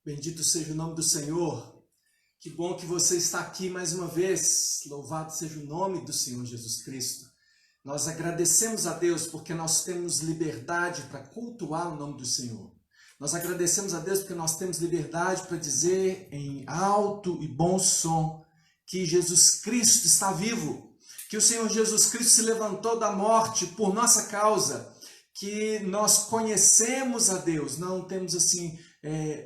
Bendito seja o nome do Senhor. Que bom que você está aqui mais uma vez. Louvado seja o nome do Senhor Jesus Cristo. Nós agradecemos a Deus porque nós temos liberdade para cultuar o nome do Senhor. Nós agradecemos a Deus porque nós temos liberdade para dizer em alto e bom som que Jesus Cristo está vivo, que o Senhor Jesus Cristo se levantou da morte por nossa causa, que nós conhecemos a Deus, não temos assim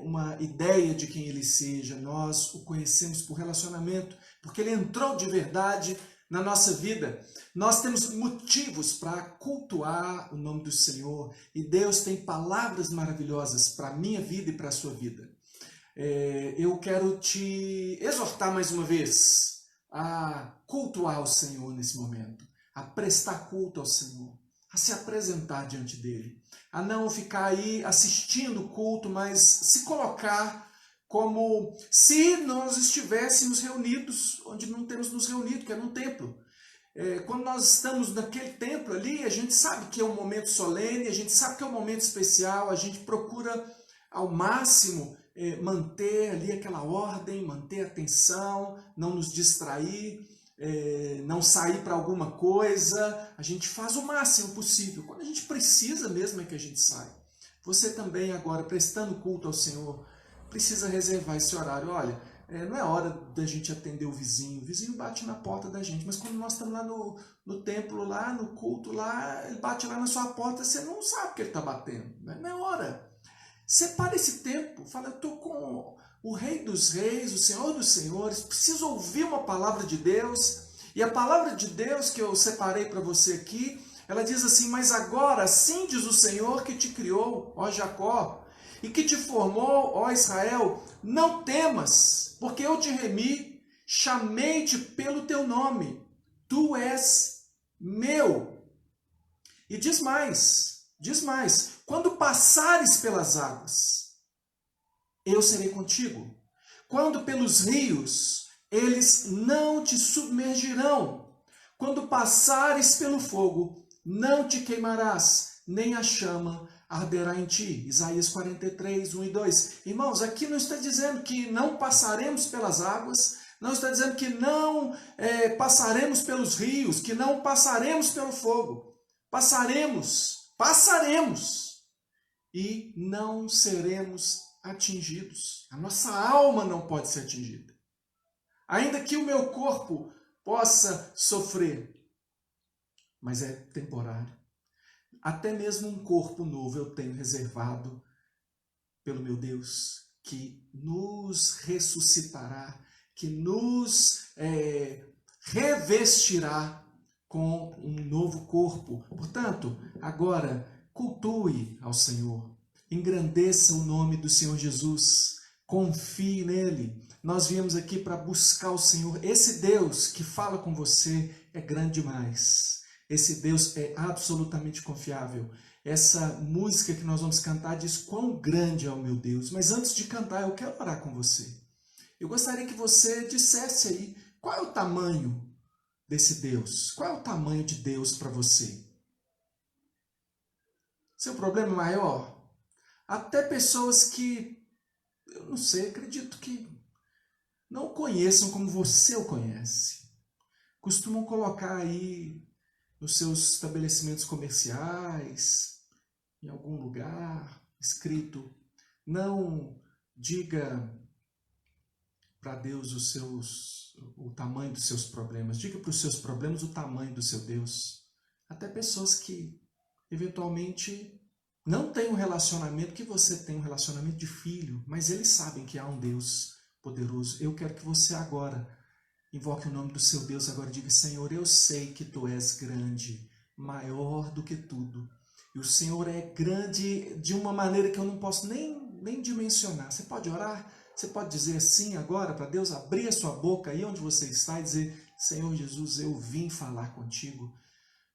uma ideia de quem Ele seja, nós o conhecemos por relacionamento, porque Ele entrou de verdade na nossa vida. Nós temos motivos para cultuar o nome do Senhor e Deus tem palavras maravilhosas para a minha vida e para a sua vida. Eu quero te exortar mais uma vez a cultuar o Senhor nesse momento, a prestar culto ao Senhor, a se apresentar diante dele, a não ficar aí assistindo o culto, mas se colocar como se nós estivéssemos reunidos, onde não temos nos reunido, que é num templo. Quando nós estamos naquele templo ali, a gente sabe que é um momento solene, a gente sabe que é um momento especial, a gente procura ao máximo manter ali aquela ordem, manter a atenção, não nos distrair, não sair para alguma coisa, a gente faz o máximo possível. Quando a gente precisa mesmo é que a gente sai. Você também agora, prestando culto ao Senhor, precisa reservar esse horário. Olha, não é hora da gente atender o vizinho bate na porta da gente, mas quando nós estamos lá no templo, lá no culto, lá, ele bate lá na sua porta, você não sabe que ele está batendo, não é hora. Separa esse tempo, fala, eu estou com o Rei dos Reis, o Senhor dos Senhores, preciso ouvir uma palavra de Deus, e a palavra de Deus que eu separei para você aqui, ela diz assim, mas agora, assim diz o Senhor que te criou, ó Jacó, e que te formou, ó Israel, não temas, porque eu te remi, chamei-te pelo teu nome, tu és meu. E diz mais, quando passares pelas águas, eu serei contigo. Quando pelos rios, eles não te submergirão. Quando passares pelo fogo, não te queimarás, nem a chama arderá em ti. Isaías 43, 1 e 2. Irmãos, aqui não está dizendo que não passaremos pelas águas, não está dizendo que não passaremos pelos rios, que não passaremos pelo fogo. Passaremos e não seremos atingidos. A nossa alma não pode ser atingida. Ainda que o meu corpo possa sofrer, mas é temporário. Até mesmo um corpo novo eu tenho reservado pelo meu Deus, que nos ressuscitará, que nos revestirá com um novo corpo. Portanto, agora, cultue ao Senhor, engrandeça o nome do Senhor Jesus, confie nele. Nós viemos aqui para buscar o Senhor. Esse Deus que fala com você é grande demais. Esse Deus é absolutamente confiável. Essa música que nós vamos cantar diz quão grande é o meu Deus. Mas antes de cantar, eu quero orar com você. Eu gostaria que você dissesse aí qual é o tamanho desse Deus. Qual é o tamanho de Deus para você? Seu problema é maior? Até pessoas que, eu não sei, acredito que não o conheçam como você o conhece. Costumam colocar aí nos seus estabelecimentos comerciais, em algum lugar, escrito, não diga para Deus o tamanho dos seus problemas, diga para os seus problemas o tamanho do seu Deus. Até pessoas que, eventualmente, não têm um relacionamento que você tem, um relacionamento de filho, mas eles sabem que há um Deus poderoso. Eu quero que você agora invoque o nome do seu Deus agora e diga, Senhor, eu sei que Tu és grande, maior do que tudo. E o Senhor é grande de uma maneira que eu não posso nem dimensionar. Você pode orar? Você pode dizer assim agora para Deus, abrir a sua boca aí onde você está e dizer, Senhor Jesus, eu vim falar contigo.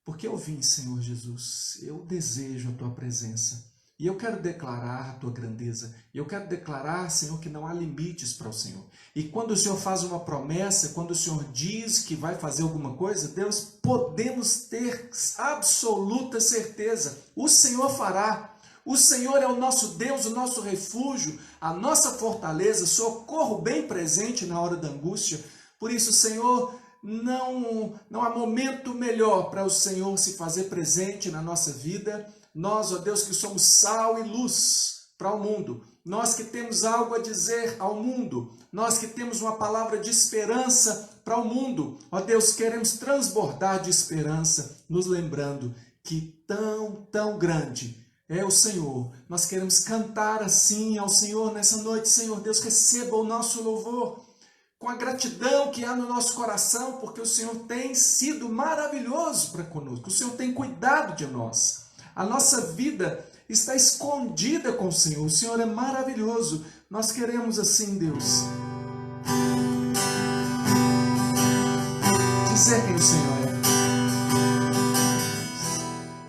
Porque eu vim, Senhor Jesus, eu desejo a Tua presença. E eu quero declarar a Tua grandeza. E eu quero declarar, Senhor, que não há limites para o Senhor. E quando o Senhor faz uma promessa, quando o Senhor diz que vai fazer alguma coisa, Deus, podemos ter absoluta certeza. O Senhor fará. O Senhor é o nosso Deus, o nosso refúgio, a nossa fortaleza, socorro bem presente na hora da angústia. Por isso, Senhor, não há momento melhor para o Senhor se fazer presente na nossa vida. Nós, ó Deus, que somos sal e luz para o mundo. Nós que temos algo a dizer ao mundo. Nós que temos uma palavra de esperança para o mundo. Ó Deus, queremos transbordar de esperança, nos lembrando que tão grande é o Senhor. Nós queremos cantar assim ao Senhor nessa noite. Senhor Deus, receba o nosso louvor com a gratidão que há no nosso coração, porque o Senhor tem sido maravilhoso para conosco. O Senhor tem cuidado de nós. A nossa vida está escondida com o Senhor. O Senhor é maravilhoso. Nós queremos assim, Deus, dizer quem o Senhor é.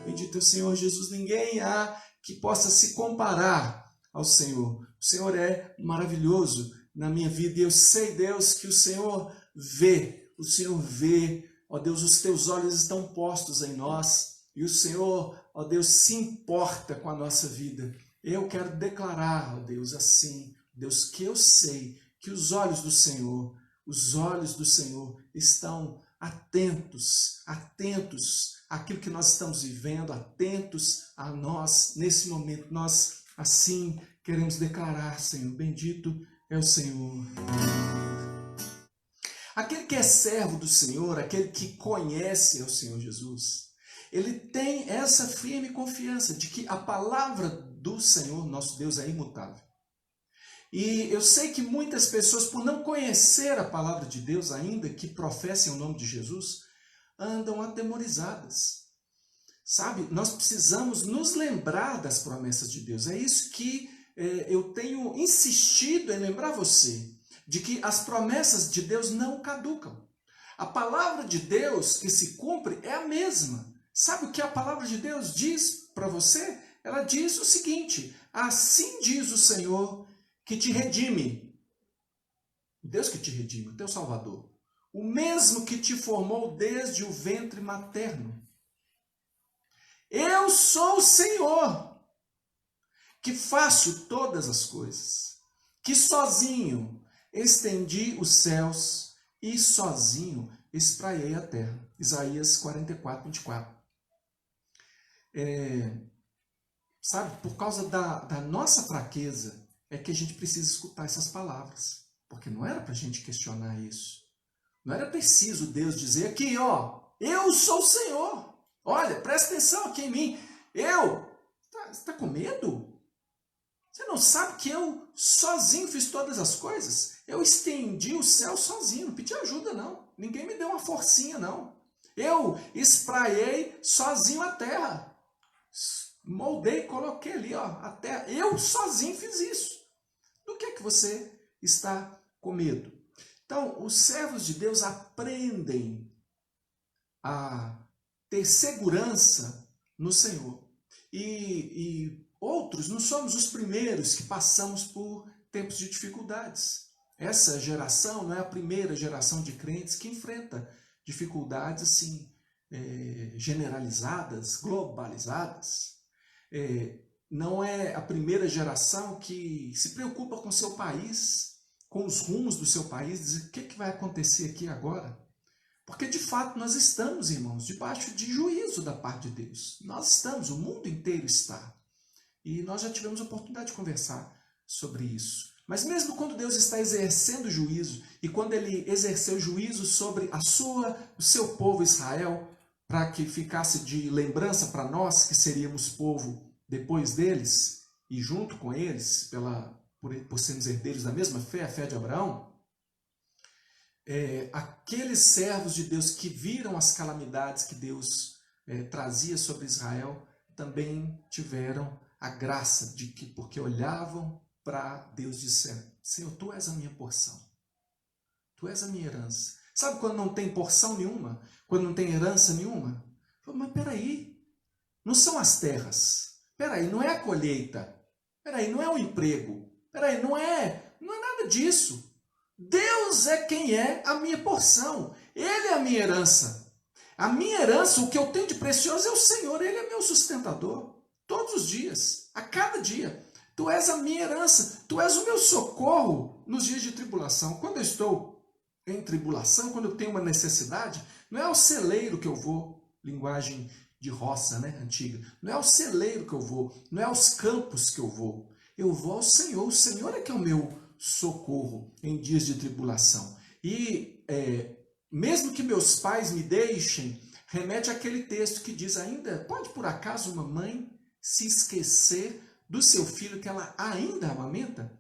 Bendito é o Senhor Jesus. Ninguém há que possa se comparar ao Senhor. O Senhor é maravilhoso na minha vida. E eu sei, Deus, que o Senhor vê. O Senhor vê. Ó Deus, os teus olhos estão postos em nós. E o Senhor, ó Deus, se importa com a nossa vida. Eu quero declarar, ó Deus, assim, Deus, que eu sei que os olhos do Senhor estão atentos àquilo que nós estamos vivendo, atentos a nós nesse momento. Nós, assim, queremos declarar, Senhor, bendito é o Senhor. Aquele que é servo do Senhor, aquele que conhece o Senhor Jesus, ele tem essa firme confiança de que a palavra do Senhor, nosso Deus, é imutável. E eu sei que muitas pessoas, por não conhecer a palavra de Deus ainda, que professem o nome de Jesus, andam atemorizadas. Sabe, nós precisamos nos lembrar das promessas de Deus. É isso que eu tenho insistido em lembrar você, de que as promessas de Deus não caducam. A palavra de Deus que se cumpre é a mesma. Sabe o que a palavra de Deus diz para você? Ela diz o seguinte: assim diz o Senhor que te redime. Deus que te redime, o teu Salvador. O mesmo que te formou desde o ventre materno. Eu sou o Senhor, que faço todas as coisas, que sozinho estendi os céus e sozinho espraiei a terra. Isaías 44, 24. Sabe, por causa da nossa fraqueza, é que a gente precisa escutar essas palavras. Porque não era para a gente questionar isso. Não era preciso Deus dizer aqui, ó, eu sou o Senhor. Olha, presta atenção aqui em mim. Você está com medo? Você não sabe que eu sozinho fiz todas as coisas? Eu estendi o céu sozinho, não pedi ajuda não. Ninguém me deu uma forcinha não. Eu espraiei sozinho a terra. Moldei, coloquei ali, ó, a terra. Eu sozinho fiz isso. Do que você está com medo? Então, os servos de Deus aprendem a ter segurança no Senhor. E outros, não somos os primeiros que passamos por tempos de dificuldades. Essa geração não é a primeira geração de crentes que enfrenta dificuldades assim, generalizadas, globalizadas. Não é a primeira geração que se preocupa com o seu país, com os rumos do seu país, dizer o que vai acontecer aqui agora. Porque de fato nós estamos, irmãos, debaixo de juízo da parte de Deus. Nós estamos, o mundo inteiro está. E nós já tivemos a oportunidade de conversar sobre isso. Mas mesmo quando Deus está exercendo juízo, e quando Ele exerceu juízo sobre o seu povo Israel, para que ficasse de lembrança para nós, que seríamos povo depois deles, e junto com eles, por sermos herdeiros da mesma fé, a fé de Abraão, aqueles servos de Deus que viram as calamidades que Deus trazia sobre Israel, também tiveram a graça de que, porque olhavam para Deus, disseram: Senhor, Tu és a minha porção, Tu és a minha herança. Sabe quando não tem porção nenhuma? Quando não tem herança nenhuma? Mas peraí, não são as terras, peraí, não é a colheita, peraí, não é o emprego, peraí, não é nada disso. Deus é quem é a minha porção. Ele é a minha herança. A minha herança, o que eu tenho de precioso é o Senhor. Ele é meu sustentador. todos os dias, a cada dia. Tu és a minha herança, tu és o meu socorro nos dias de tribulação. Quando eu estou em tribulação, quando eu tenho uma necessidade, não é ao celeiro que eu vou, linguagem de roça, né, antiga. Não é ao celeiro que eu vou, não é aos campos que eu vou. Eu vou ao Senhor. O Senhor é que é o meu socorro em dias de tribulação. E mesmo que meus pais me deixem, remete àquele texto que diz ainda, pode por acaso uma mãe se esquecer do seu filho que ela ainda amamenta?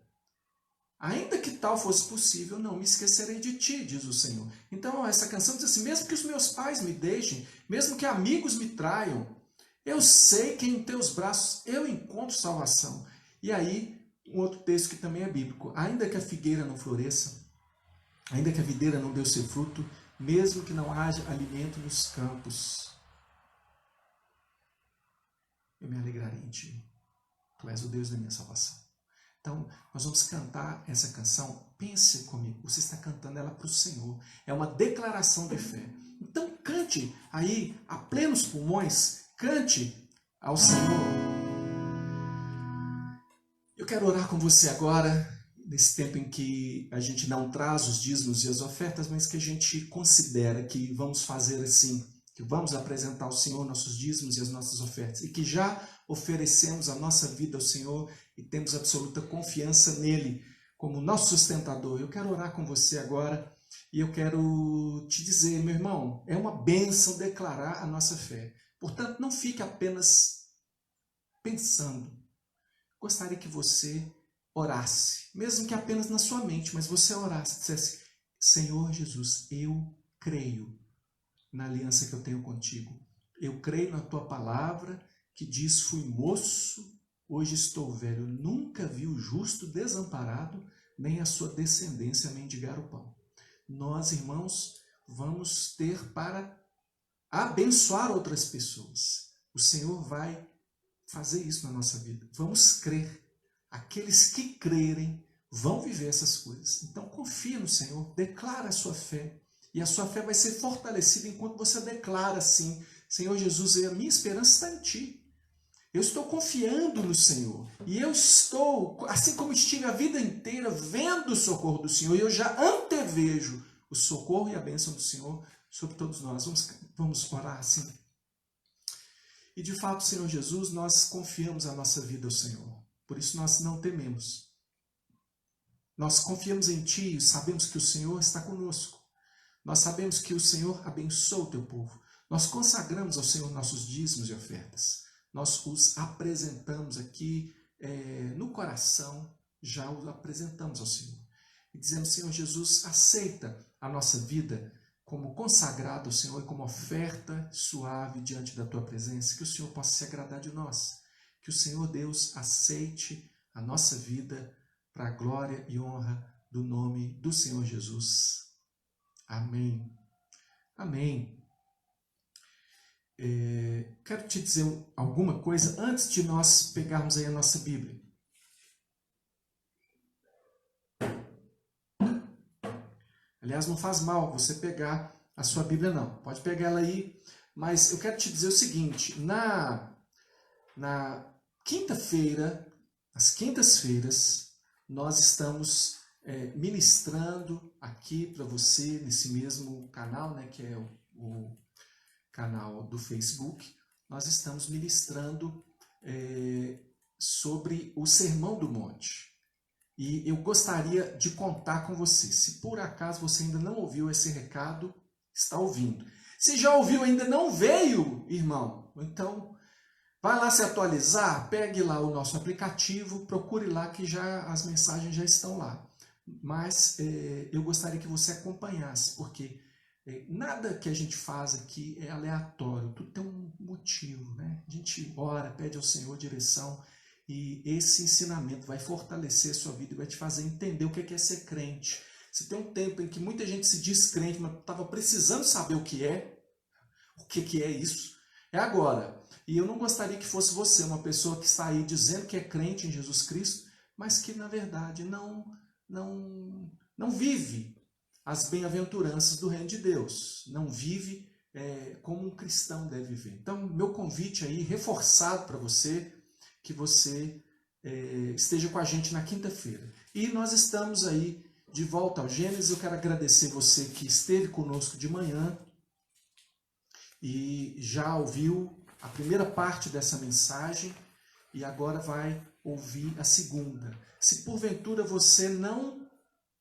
Ainda que tal fosse possível, não me esquecerei de ti, diz o Senhor. Então essa canção diz assim, mesmo que os meus pais me deixem, mesmo que amigos me traiam, eu sei que em teus braços eu encontro salvação. E aí, um outro texto que também é bíblico, ainda que a figueira não floresça, ainda que a videira não dê o seu fruto, mesmo que não haja alimento nos campos, eu me alegrarei em ti. Tu és o Deus da minha salvação. Então, nós vamos cantar essa canção. Pense comigo, você está cantando ela para o Senhor. É uma declaração de fé. Então, cante aí, a plenos pulmões, cante ao Senhor. Eu quero orar com você agora, nesse tempo em que a gente não traz os dízimos e as ofertas, mas que a gente considera que vamos fazer assim, que vamos apresentar ao Senhor nossos dízimos e as nossas ofertas, e que já oferecemos a nossa vida ao Senhor e temos absoluta confiança nele como nosso sustentador. Eu quero orar com você agora e eu quero te dizer, meu irmão, é uma bênção declarar a nossa fé. Portanto, não fique apenas pensando. Gostaria que você orasse, mesmo que apenas na sua mente, mas você orasse, dissesse, Senhor Jesus, eu creio na aliança que eu tenho contigo. Eu creio na tua palavra que diz, fui moço, hoje estou velho. Nunca vi o justo desamparado, nem a sua descendência mendigar o pão. Nós, irmãos, vamos ter para abençoar outras pessoas. O Senhor vai fazer isso na nossa vida. Vamos crer. Aqueles que crerem vão viver essas coisas. Então confia no Senhor, declara a sua fé. E a sua fé vai ser fortalecida enquanto você declara assim, Senhor Jesus, a minha esperança está em Ti. Eu estou confiando no Senhor. E eu estou, assim como estive a vida inteira, vendo o socorro do Senhor. E eu já antevejo o socorro e a bênção do Senhor sobre todos nós. Vamos orar assim. E de fato, Senhor Jesus, nós confiamos a nossa vida ao Senhor. Por isso nós não tememos. Nós confiamos em Ti e sabemos que o Senhor está conosco. Nós sabemos que o Senhor abençoa o Teu povo. Nós consagramos ao Senhor nossos dízimos e ofertas. Nós os apresentamos aqui no coração, já os apresentamos ao Senhor. E dizemos, Senhor Jesus, aceita a nossa vida como consagrado ao Senhor e como oferta suave diante da Tua presença. Que o Senhor possa se agradar de nós. Que o Senhor Deus aceite a nossa vida para a glória e honra do nome do Senhor Jesus. Amém. Amém. Quero te dizer alguma coisa antes de nós pegarmos aí a nossa Bíblia. Aliás, não faz mal você pegar a sua Bíblia, não. Pode pegar ela aí, mas eu quero te dizer o seguinte, na quinta-feira, às quintas-feiras, nós estamos ministrando aqui para você, nesse mesmo canal, né, que é o canal do Facebook, nós estamos ministrando sobre o Sermão do Monte. E eu gostaria de contar com você. Se por acaso você ainda não ouviu esse recado, está ouvindo. Se já ouviu e ainda não veio, irmão, então vai lá se atualizar, pegue lá o nosso aplicativo, procure lá que já as mensagens já estão lá. Mas eu gostaria que você acompanhasse, porque nada que a gente faz aqui é aleatório, tudo tem um motivo, né? A gente ora, pede ao Senhor direção e esse ensinamento vai fortalecer a sua vida e vai te fazer entender o que é ser crente. Se tem um tempo em que muita gente se diz crente, mas estava precisando saber o que é isso, é agora. E eu não gostaria que fosse você, uma pessoa que está aí dizendo que é crente em Jesus Cristo, mas que na verdade não vive as bem-aventuranças do reino de Deus, não vive como um cristão deve viver. Então, meu convite aí, reforçado para você, que você esteja com a gente na quinta-feira. E nós estamos aí de volta ao Gênesis. Eu quero agradecer você que esteve conosco de manhã e já ouviu a primeira parte dessa mensagem e agora vai ouvir a segunda. Se porventura você não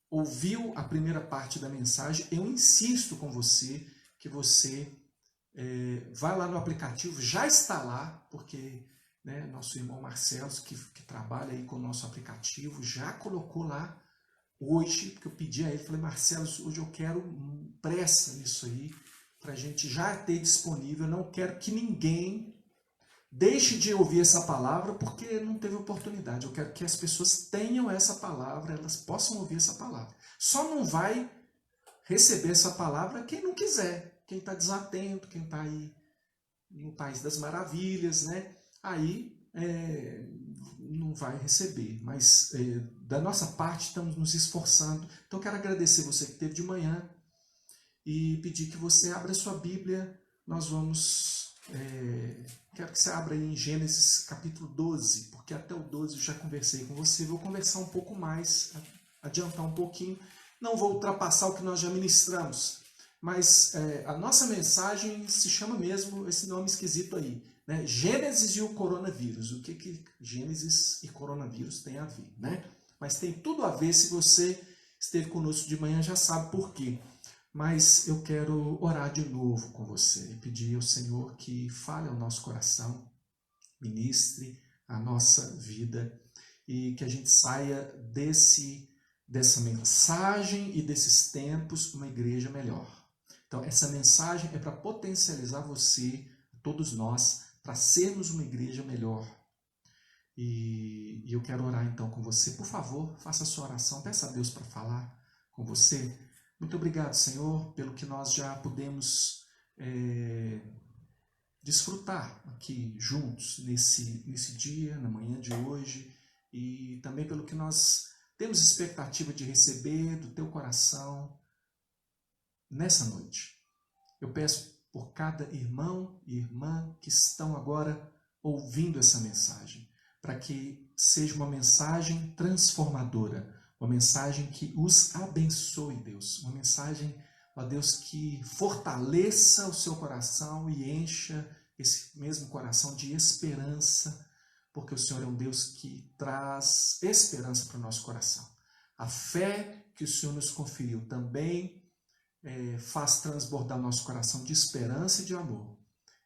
ouviu a primeira parte da mensagem, eu insisto com você que você vai lá no aplicativo, já está lá, porque nosso irmão Marcelo, que trabalha aí com o nosso aplicativo, já colocou lá hoje, porque eu pedi a ele, falei, Marcelo, hoje eu quero pressa nisso aí, para a gente já ter disponível. Eu não quero que ninguém deixe de ouvir essa palavra porque não teve oportunidade. Eu quero que as pessoas tenham essa palavra, elas possam ouvir essa palavra. Só não vai receber essa palavra quem não quiser, quem está desatento, quem está aí no País das Maravilhas, né? Aí não vai receber. Mas da nossa parte estamos nos esforçando. Então quero agradecer você que esteve de manhã e pedir que você abra a sua Bíblia. Nós vamos... quero que você abra aí em Gênesis capítulo 12, porque até o 12 eu já conversei com você, vou conversar um pouco mais, adiantar um pouquinho, não vou ultrapassar o que nós já ministramos, mas a nossa mensagem se chama mesmo esse nome esquisito aí, né? Gênesis e o coronavírus. O que Gênesis e coronavírus tem a ver, né? Mas tem tudo a ver. Se você esteve conosco de manhã já sabe por quê. Mas eu quero orar de novo com você e pedir ao Senhor que fale ao nosso coração, ministre a nossa vida e que a gente saia dessa mensagem e desses tempos uma igreja melhor. Então, essa mensagem é para potencializar você, todos nós, para sermos uma igreja melhor. E eu quero orar então com você. Por favor, faça a sua oração, peça a Deus para falar com você. Muito obrigado, Senhor, pelo que nós já pudemos desfrutar aqui juntos nesse dia, na manhã de hoje, e também pelo que nós temos expectativa de receber do Teu coração nessa noite. Eu peço por cada irmão e irmã que estão agora ouvindo essa mensagem, para que seja uma mensagem transformadora, uma mensagem que os abençoe, Deus. Uma mensagem, ó Deus, que fortaleça o seu coração e encha esse mesmo coração de esperança, porque o Senhor é um Deus que traz esperança para o nosso coração. A fé que o Senhor nos conferiu também faz transbordar nosso coração de esperança e de amor.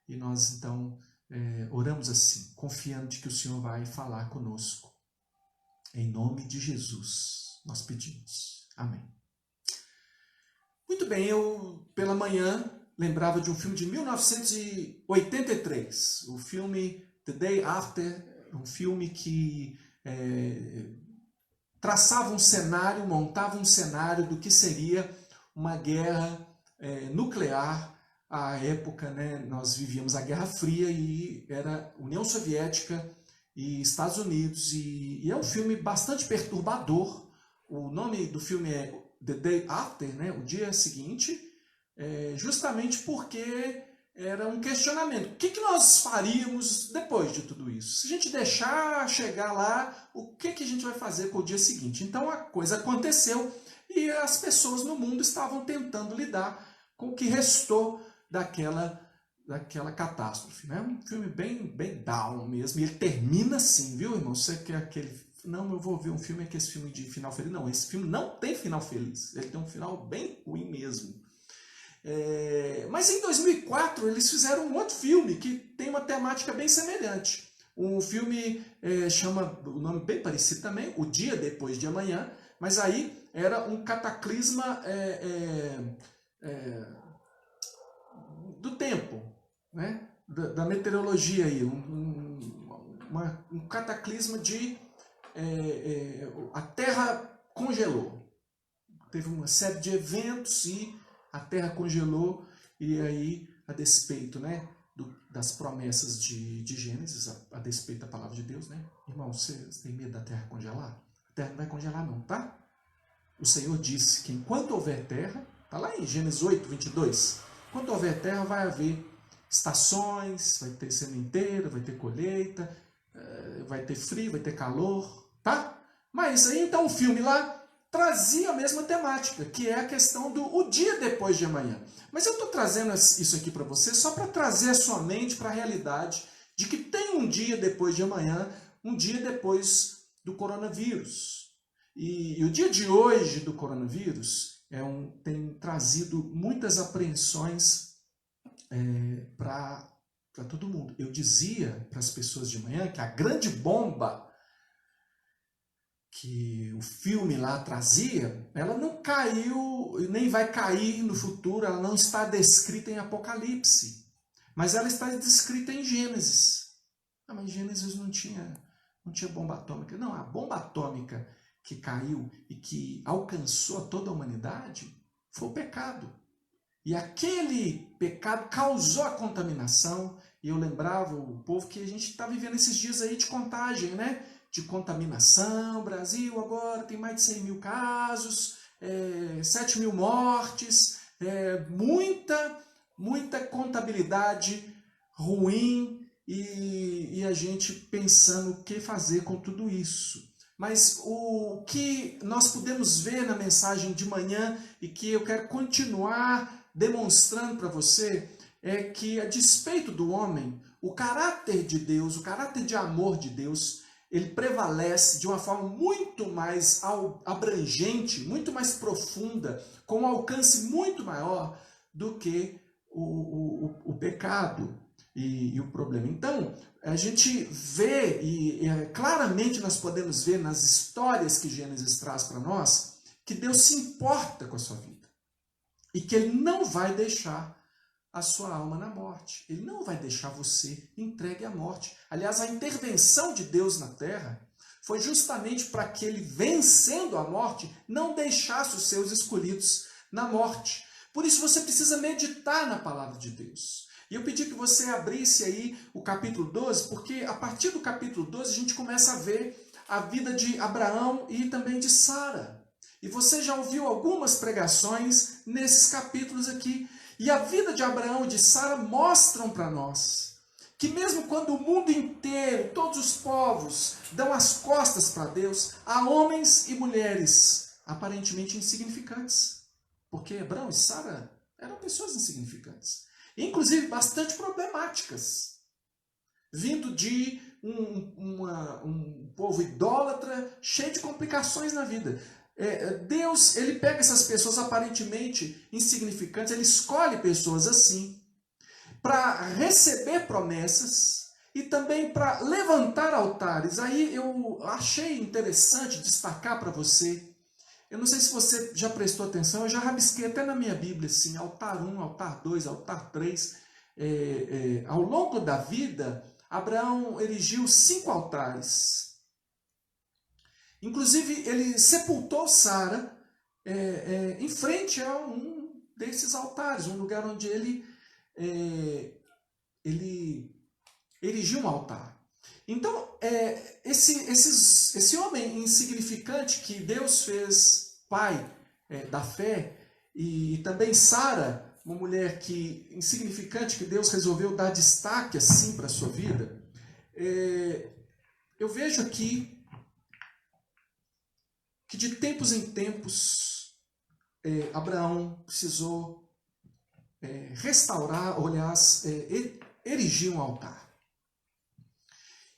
E nós, então, oramos assim, confiando de que o Senhor vai falar conosco. Em nome de Jesus, nós pedimos. Amém. Muito bem, eu pela manhã lembrava de um filme de 1983, o filme The Day After, um filme que traçava um cenário, montava um cenário do que seria uma guerra nuclear. À época, né, nós vivíamos a Guerra Fria e era União Soviética e Estados Unidos, e é um filme bastante perturbador. O nome do filme é The Day After, né, o dia seguinte, justamente porque era um questionamento. O que nós faríamos depois de tudo isso? Se a gente deixar chegar lá, o que a gente vai fazer com o dia seguinte? Então a coisa aconteceu e as pessoas no mundo estavam tentando lidar com o que restou daquela catástrofe, né? Um filme bem down mesmo, e ele termina assim, viu, irmão? Você quer aquele... Não, eu vou ver um filme, que esse filme de final feliz. Não, esse filme não tem final feliz, ele tem um final bem ruim mesmo. Mas em 2004 eles fizeram um outro filme que tem uma temática bem semelhante. O filme chama, o nome bem parecido também, O Dia Depois de Amanhã, mas aí era um cataclisma do tempo, né? Da meteorologia aí, um cataclisma de a Terra congelou. Teve uma série de eventos e a Terra congelou, e aí, a despeito, né, das promessas de Gênesis, a despeito da palavra de Deus, né? Irmão, você tem medo da Terra congelar? A Terra não vai congelar não, tá? O Senhor disse que enquanto houver terra, está lá em Gênesis 8, 22, enquanto houver terra vai haver estações, vai ter sementeira, vai ter colheita, vai ter frio, vai ter calor, tá? Mas aí então o filme lá trazia a mesma temática, que é a questão do o dia depois de amanhã. Mas eu estou trazendo isso aqui para você só para trazer a sua mente para a realidade de que tem um dia depois de amanhã, um dia depois do coronavírus. E o dia de hoje do coronavírus tem trazido muitas apreensões para todo mundo. Eu dizia para as pessoas de manhã que a grande bomba que o filme lá trazia, ela não caiu, nem vai cair no futuro, ela não está descrita em Apocalipse, mas ela está descrita em Gênesis. Mas Gênesis não tinha bomba atômica. Não, a bomba atômica que caiu e que alcançou toda a humanidade foi o pecado. E aquele pecado causou a contaminação, e eu lembrava o povo que a gente está vivendo esses dias aí de contagem, né? De contaminação. Brasil agora tem mais de 100 mil casos, 7 mil mortes, muita contabilidade ruim e a gente pensando o que fazer com tudo isso. Mas o que nós podemos ver na mensagem de manhã e que eu quero continuar demonstrando para você é que, a despeito do homem, o caráter de Deus, o caráter de amor de Deus, ele prevalece de uma forma muito mais abrangente, muito mais profunda, com um alcance muito maior do que o pecado e o problema. Então, a gente vê, claramente nós podemos ver nas histórias que Gênesis traz para nós, que Deus se importa com a sua vida. E que Ele não vai deixar a sua alma na morte. Ele não vai deixar você entregue à morte. Aliás, a intervenção de Deus na terra foi justamente para que Ele, vencendo a morte, não deixasse os seus escolhidos na morte. Por isso você precisa meditar na palavra de Deus. E eu pedi que você abrisse aí o capítulo 12, porque a partir do capítulo 12 a gente começa a ver a vida de Abraão e também de Sara. E você já ouviu algumas pregações nesses capítulos aqui. E a vida de Abraão e de Sara mostram para nós que mesmo quando o mundo inteiro, todos os povos, dão as costas para Deus, há homens e mulheres aparentemente insignificantes. Porque Abraão e Sara eram pessoas insignificantes. Inclusive bastante problemáticas. Vindo de um povo idólatra, cheio de complicações na vida. Deus, ele pega essas pessoas aparentemente insignificantes, ele escolhe pessoas assim, para receber promessas e também para levantar altares. Aí eu achei interessante destacar para você, eu não sei se você já prestou atenção, eu já rabisquei até na minha Bíblia, assim, altar 1, altar 2, altar 3. Ao longo da vida, Abraão erigiu 5 altares. Inclusive, ele sepultou Sara em frente a um desses altares, um lugar onde ele erigiu um altar. Então, esse homem insignificante que Deus fez pai da fé, e também Sara, uma mulher insignificante que Deus resolveu dar destaque assim para a sua vida, eu vejo aqui que de tempos em tempos Abraão precisou restaurar, aliás, erigir um altar.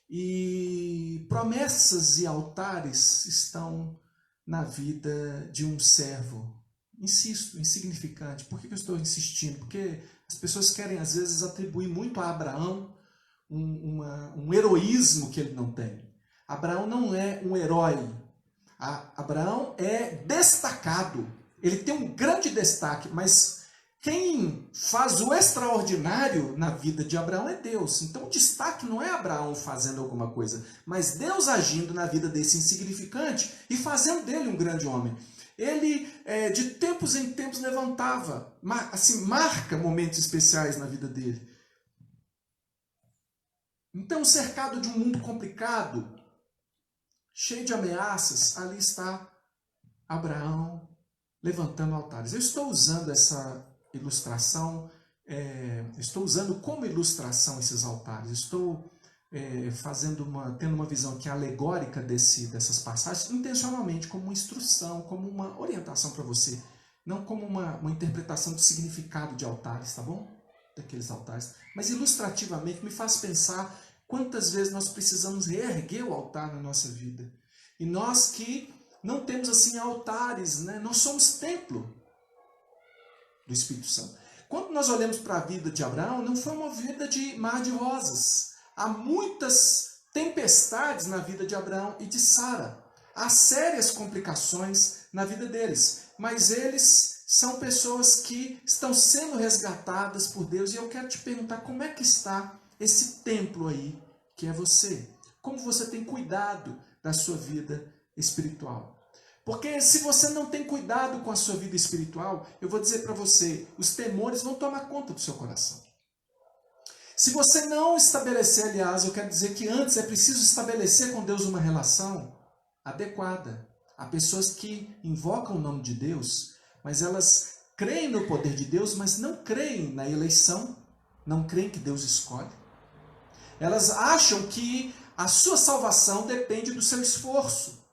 E promessas e altares estão na vida de um servo. Insisto, insignificante. Por que eu estou insistindo? Porque as pessoas querem às vezes atribuir muito a Abraão um heroísmo que ele não tem. Abraão não é um herói. Abraão é destacado, ele tem um grande destaque, mas quem faz o extraordinário na vida de Abraão é Deus. Então o destaque não é Abraão fazendo alguma coisa, mas Deus agindo na vida desse insignificante e fazendo dele um grande homem. Ele de tempos em tempos levantava, assim, marca momentos especiais na vida dele. Então, cercado de um mundo complicado, cheio de ameaças, ali está Abraão levantando altares. Eu estou usando essa ilustração, estou usando como ilustração esses altares. Estou tendo uma visão que é alegórica dessas passagens, intencionalmente, como uma instrução, como uma orientação para você, não como uma interpretação do significado de altares, tá bom? Daqueles altares. Mas ilustrativamente me faz pensar quantas vezes nós precisamos reerguer o altar na nossa vida. E nós que não temos assim altares, né? Nós somos templo do Espírito Santo. Quando nós olhamos para a vida de Abraão, não foi uma vida de mar de rosas. Há muitas tempestades na vida de Abraão e de Sara. Há sérias complicações na vida deles. Mas eles são pessoas que estão sendo resgatadas por Deus. E eu quero te perguntar como é que está esse templo aí, que é você. Como você tem cuidado da sua vida espiritual. Porque se você não tem cuidado com a sua vida espiritual, eu vou dizer para você, os temores vão tomar conta do seu coração. Se você não estabelecer, aliás, eu quero dizer que antes é preciso estabelecer com Deus uma relação adequada. Há pessoas que invocam o nome de Deus, mas elas creem no poder de Deus, mas não creem na eleição, não creem que Deus escolhe. Elas acham que a sua salvação depende do seu esforço.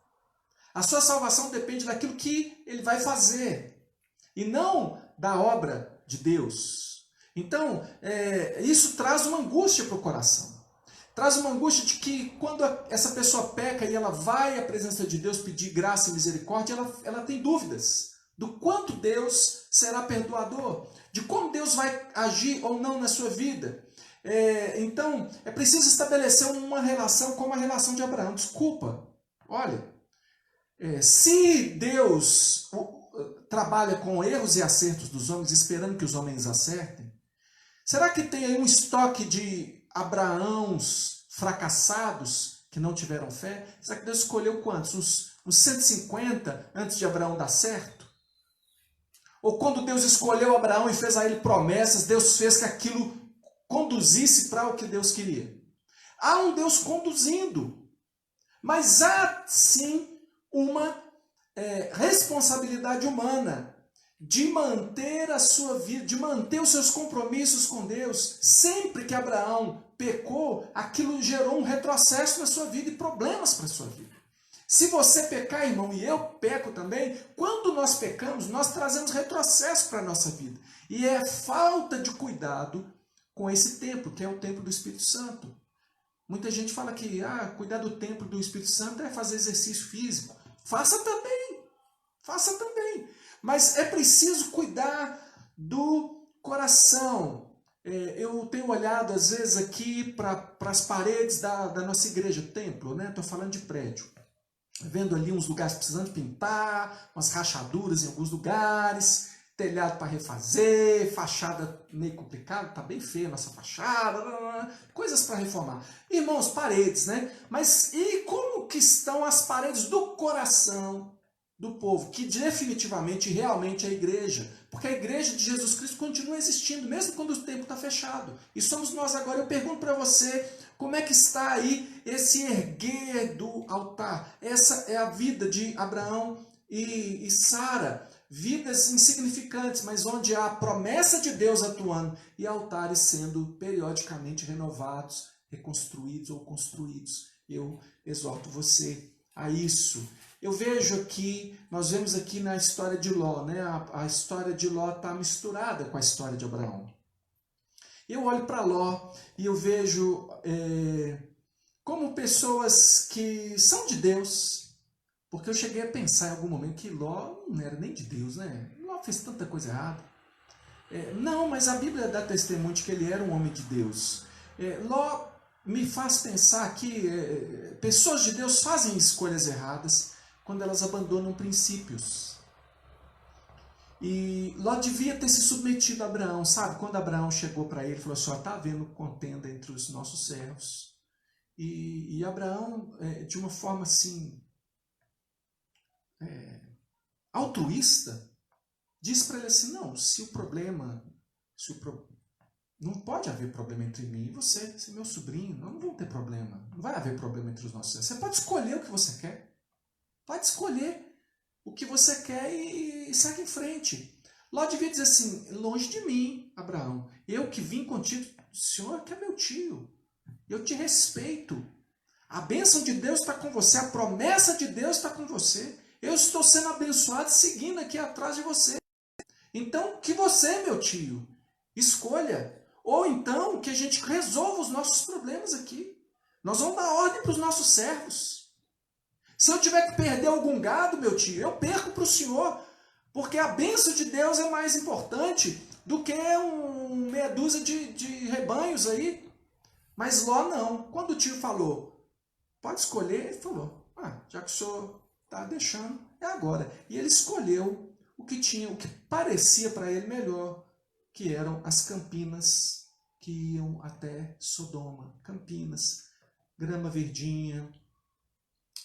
A sua salvação depende daquilo que ele vai fazer, e não da obra de Deus. Então, isso traz uma angústia para o coração. Traz uma angústia de que quando essa pessoa peca e ela vai à presença de Deus pedir graça e misericórdia, ela tem dúvidas do quanto Deus será perdoador, de como Deus vai agir ou não na sua vida. Então, é preciso estabelecer uma relação como a relação de Abraão. Desculpa, olha, se Deus trabalha com erros e acertos dos homens, esperando que os homens acertem, será que tem aí um estoque de Abraãos fracassados que não tiveram fé? Será que Deus escolheu quantos? Uns 150 antes de Abraão dar certo? Ou quando Deus escolheu Abraão e fez a ele promessas, Deus fez que aquilo conduzisse para o que Deus queria? Há um Deus conduzindo, mas há sim uma responsabilidade humana de manter a sua vida, de manter os seus compromissos com Deus. Sempre que Abraão pecou, aquilo gerou um retrocesso na sua vida e problemas para a sua vida. Se você pecar, irmão, e eu peco também, quando nós pecamos, nós trazemos retrocesso para a nossa vida. E é falta de cuidado com esse templo, que é o templo do Espírito Santo. Muita gente fala que cuidar do templo do Espírito Santo é fazer exercício físico. Faça também. Faça também. Mas é preciso cuidar do coração. Eu tenho olhado, às vezes, aqui para as paredes da nossa igreja, templo, né? Estou falando de prédio. Vendo ali uns lugares precisando de pintar, umas rachaduras em alguns lugares, telhado para refazer, fachada meio complicada, está bem feia a nossa fachada, coisas para reformar. Irmãos, paredes, né? Mas e como que estão as paredes do coração do povo, que definitivamente, realmente é a igreja? Porque a igreja de Jesus Cristo continua existindo, mesmo quando o templo está fechado. E somos nós agora. Eu pergunto para você, como é que está aí esse erguer do altar? Essa é a vida de Abraão e Sara. Vidas insignificantes, mas onde há a promessa de Deus atuando e altares sendo periodicamente renovados, reconstruídos ou construídos. Eu exorto você a isso. Eu vejo aqui, nós vemos aqui na história de Ló, né? A história de Ló está misturada com a história de Abraão. Eu olho para Ló e eu vejo como pessoas que são de Deus. Porque eu cheguei a pensar em algum momento que Ló não era nem de Deus, né? Ló fez tanta coisa errada. Não, mas a Bíblia dá testemunho de que ele era um homem de Deus. Ló me faz pensar que pessoas de Deus fazem escolhas erradas quando elas abandonam princípios. E Ló devia ter se submetido a Abraão, sabe? Quando Abraão chegou para ele e falou assim, está havendo contenda entre os nossos servos. E Abraão, de uma forma assim, altruísta, diz para ele assim, não, não pode haver problema entre mim e você é meu sobrinho, não vamos ter problema, não vai haver problema entre os nossos. Você pode escolher o que você quer, pode escolher o que você quer e segue em frente. Ló devia dizer assim, longe de mim, Abraão, eu que vim contigo, o senhor que é meu tio, Eu te respeito. A bênção de Deus está com você, a promessa de Deus está com você. Eu estou sendo abençoado seguindo aqui atrás de você. Então, que você, meu tio, escolha. Ou então, que a gente resolva os nossos problemas aqui. Nós vamos dar ordem para os nossos servos. Se eu tiver que perder algum gado, meu tio, eu perco para o senhor. Porque a bênção de Deus é mais importante do que meia dúzia de rebanhos aí. Mas Ló não. Quando o tio falou, pode escolher, ele falou, já que o senhor está deixando, é agora. E ele escolheu o que parecia para ele melhor, que eram as campinas que iam até Sodoma. Campinas, grama verdinha,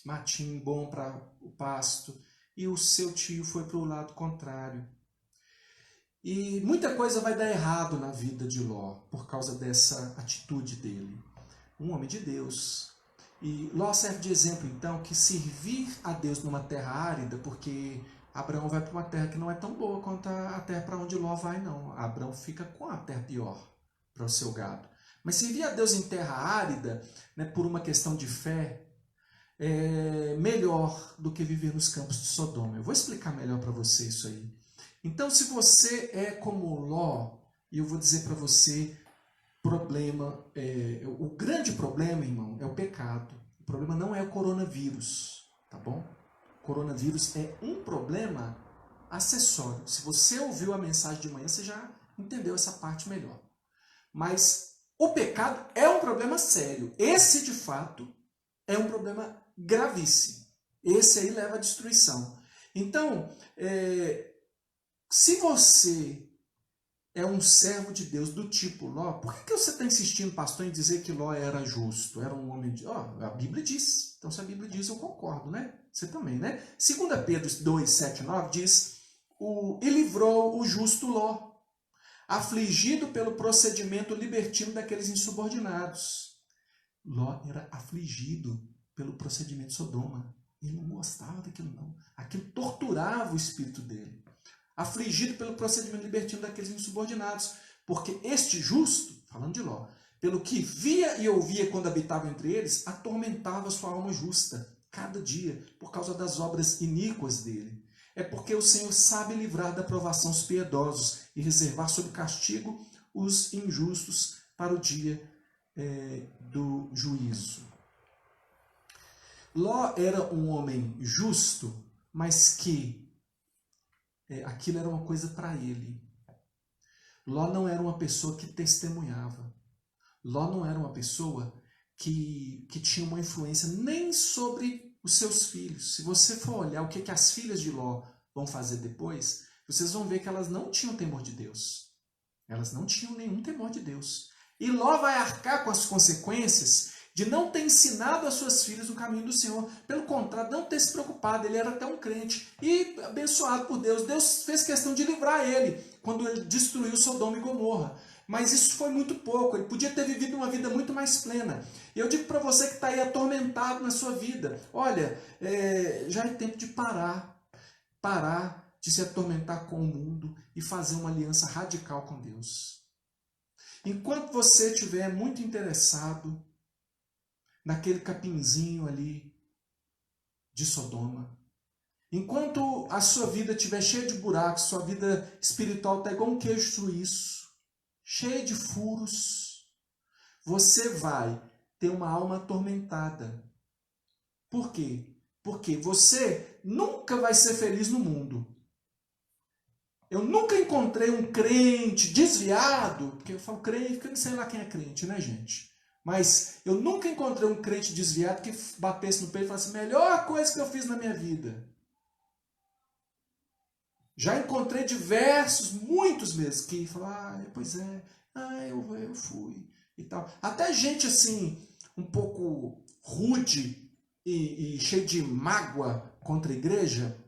matinho bom para o pasto. E o seu tio foi para o lado contrário. E muita coisa vai dar errado na vida de Ló por causa dessa atitude dele. Um homem de Deus. E Ló serve de exemplo, então, que servir a Deus numa terra árida, porque Abraão vai para uma terra que não é tão boa quanto a terra para onde Ló vai, não. Abraão fica com a terra pior para o seu gado. Mas servir a Deus em terra árida, né, por uma questão de fé, é melhor do que viver nos campos de Sodoma. Eu vou explicar melhor para você isso aí. Então, se você é como Ló, e eu vou dizer para você, o grande problema, irmão, é o pecado. O problema não é o coronavírus, tá bom? O coronavírus é um problema acessório. Se você ouviu a mensagem de manhã, você já entendeu essa parte melhor. Mas o pecado é um problema sério. Esse, de fato, é um problema gravíssimo. Esse aí leva à destruição. Então, se você é um servo de Deus do tipo Ló, por que você está insistindo, pastor, em dizer que Ló era justo? Era um homem de... a Bíblia diz. Então, se a Bíblia diz, eu concordo, né? Você também, né? 2 Pedro 2, 7, 9 diz, e livrou o justo Ló, afligido pelo procedimento libertino daqueles insubordinados. Ló era afligido pelo procedimento de Sodoma. Ele não gostava daquilo, não. Aquilo torturava o espírito dele. Afligido pelo procedimento libertino daqueles insubordinados. Porque este justo, falando de Ló, pelo que via e ouvia quando habitava entre eles, atormentava sua alma justa, cada dia, por causa das obras iníquas dele. É porque o Senhor sabe livrar da provação os piedosos e reservar sob castigo os injustos para o dia do juízo. Ló era um homem justo, mas que aquilo era uma coisa para ele. Ló não era uma pessoa que testemunhava. Ló não era uma pessoa que tinha uma influência nem sobre os seus filhos. Se você for olhar o que as filhas de Ló vão fazer depois, vocês vão ver que elas não tinham temor de Deus. Elas não tinham nenhum temor de Deus. E Ló vai arcar com as consequências de não ter ensinado as suas filhas o caminho do Senhor. Pelo contrário, não ter se preocupado. Ele era até um crente. E abençoado por Deus. Deus fez questão de livrar ele quando ele destruiu Sodoma e Gomorra. Mas isso foi muito pouco. Ele podia ter vivido uma vida muito mais plena. E eu digo para você que está aí atormentado na sua vida. Olha, já é tempo de parar. Parar de se atormentar com o mundo e fazer uma aliança radical com Deus. Enquanto você estiver muito interessado naquele capinzinho ali de Sodoma, enquanto a sua vida estiver cheia de buracos, sua vida espiritual está igual um queijo suíço, cheia de furos, você vai ter uma alma atormentada. Por quê? Porque você nunca vai ser feliz no mundo. Eu nunca encontrei um crente desviado, porque eu falo crente, porque eu não sei lá quem é crente, né, gente? Mas eu nunca encontrei um crente desviado que batesse no peito e falasse, melhor coisa que eu fiz na minha vida. Já encontrei diversos, muitos mesmo, que falam, pois é, eu fui e tal. Até gente assim, um pouco rude e cheio de mágoa contra a igreja,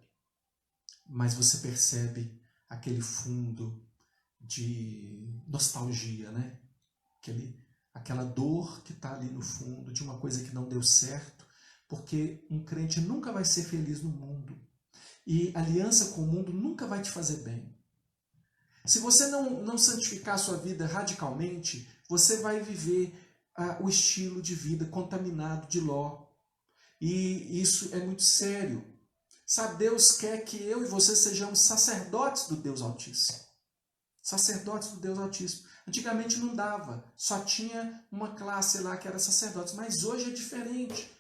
mas você percebe aquele fundo de nostalgia, né? Aquela dor que está ali no fundo de uma coisa que não deu certo, porque um crente nunca vai ser feliz no mundo. E aliança com o mundo nunca vai te fazer bem. Se você não santificar a sua vida radicalmente, você vai viver o estilo de vida contaminado de Ló. E isso é muito sério. Sabe, Deus quer que eu e você sejamos sacerdotes do Deus Altíssimo. Sacerdotes do Deus Altíssimo. Antigamente não dava, só tinha uma classe lá que era sacerdotes, mas hoje é diferente.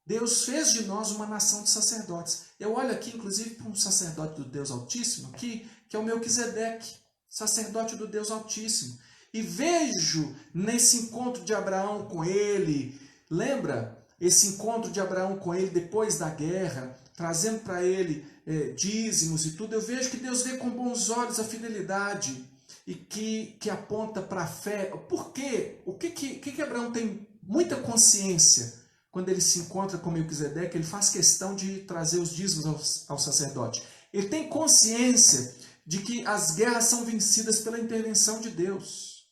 Deus fez de nós uma nação de sacerdotes. Eu olho aqui, inclusive, para um sacerdote do Deus Altíssimo, que é o Melquisedeque, sacerdote do Deus Altíssimo. E vejo nesse encontro de Abraão com ele, lembra esse encontro de Abraão com ele depois da guerra, trazendo para ele dízimos e tudo, eu vejo que Deus vê com bons olhos a fidelidade e que aponta para a fé. Por quê? O que Abraão tem muita consciência quando ele se encontra com Melquisedeque? Ele faz questão de trazer os dízimos ao sacerdote. Ele tem consciência de que as guerras são vencidas pela intervenção de Deus.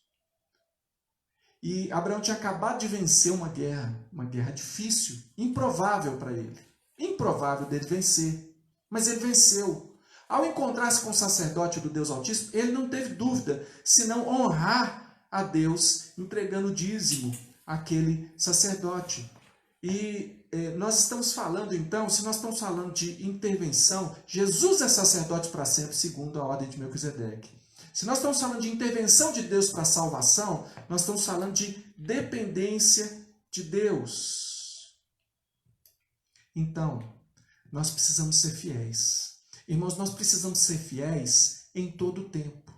E Abraão tinha acabado de vencer uma guerra difícil, improvável para ele. Improvável dele vencer, mas ele venceu. Ao encontrar-se com o sacerdote do Deus Altíssimo, ele não teve dúvida, senão honrar a Deus entregando o dízimo àquele sacerdote. E nós estamos falando então, se nós estamos falando de intervenção, Jesus é sacerdote para sempre, segundo a ordem de Melquisedeque. Se nós estamos falando de intervenção de Deus para a salvação, nós estamos falando de dependência de Deus. Então, nós precisamos ser fiéis. Irmãos, nós precisamos ser fiéis em todo o tempo.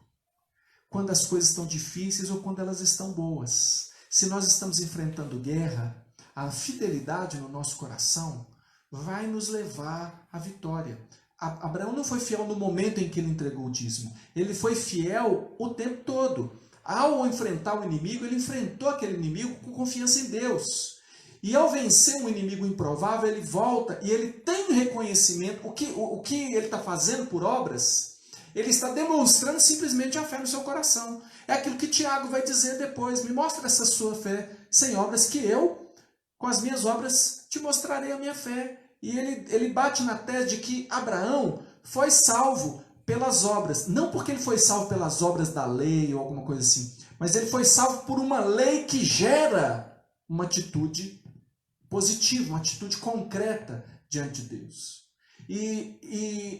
Quando as coisas estão difíceis ou quando elas estão boas. Se nós estamos enfrentando guerra, a fidelidade no nosso coração vai nos levar à vitória. Abraão não foi fiel no momento em que ele entregou o dízimo. Ele foi fiel o tempo todo. Ao enfrentar o inimigo, ele enfrentou aquele inimigo com confiança em Deus. E ao vencer um inimigo improvável, ele volta e ele tem reconhecimento. O que ele está fazendo por obras, ele está demonstrando simplesmente a fé no seu coração. É aquilo que Tiago vai dizer depois. Me mostra essa sua fé sem obras, que eu, com as minhas obras, te mostrarei a minha fé. E ele bate na tese de que Abraão foi salvo pelas obras. Não porque ele foi salvo pelas obras da lei ou alguma coisa assim. Mas ele foi salvo por uma lei que gera uma atitude positiva, uma atitude concreta diante de Deus.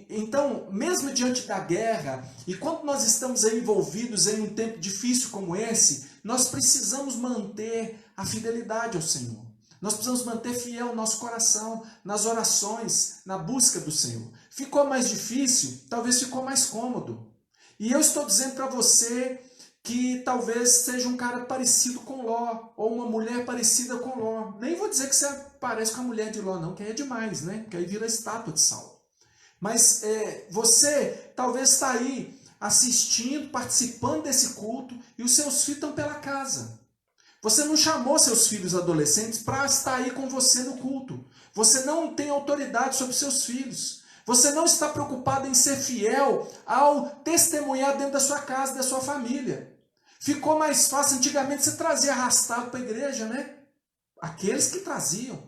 Então, mesmo diante da guerra, e quando nós estamos envolvidos em um tempo difícil como esse, nós precisamos manter a fidelidade ao Senhor. Nós precisamos manter fiel o nosso coração nas orações, na busca do Senhor. Ficou mais difícil? Talvez ficou mais cômodo. E eu estou dizendo para você que talvez seja um cara parecido com Ló, ou uma mulher parecida com Ló. Nem vou dizer que você parece com a mulher de Ló, não, que aí é demais, né? Que aí vira estátua de sal. Mas você talvez está aí assistindo, participando desse culto, e os seus filhos estão pela casa. Você não chamou seus filhos adolescentes para estar aí com você no culto. Você não tem autoridade sobre seus filhos. Você não está preocupado em ser fiel ao testemunhar dentro da sua casa, da sua família. Ficou mais fácil, antigamente você trazia arrastado para a igreja, né? Aqueles que traziam.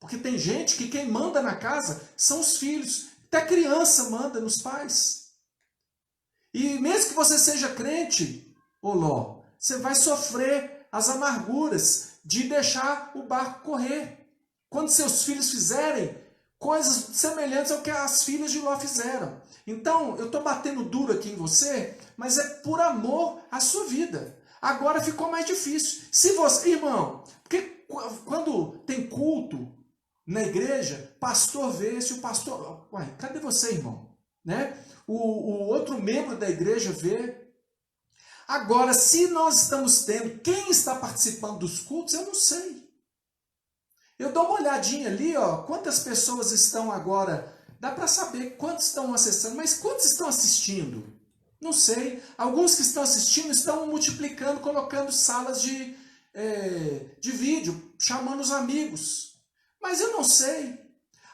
Porque tem gente que quem manda na casa são os filhos. Até criança manda nos pais. E mesmo que você seja crente, ô Ló, você vai sofrer as amarguras de deixar o barco correr. Quando seus filhos fizerem coisas semelhantes ao que as filhas de Ló fizeram. Então, eu estou batendo duro aqui em você, mas é por amor à sua vida. Agora ficou mais difícil. Se você, irmão, porque quando tem culto na igreja, pastor vê, se o pastor... Uai, cadê você, irmão? Né? O outro membro da igreja vê. Agora, se nós estamos tendo, quem está participando dos cultos, eu não sei. Eu dou uma olhadinha ali, ó, quantas pessoas estão agora, dá para saber quantos estão acessando, mas quantos estão assistindo? Não sei. Alguns que estão assistindo estão multiplicando, colocando salas de vídeo, chamando os amigos. Mas eu não sei.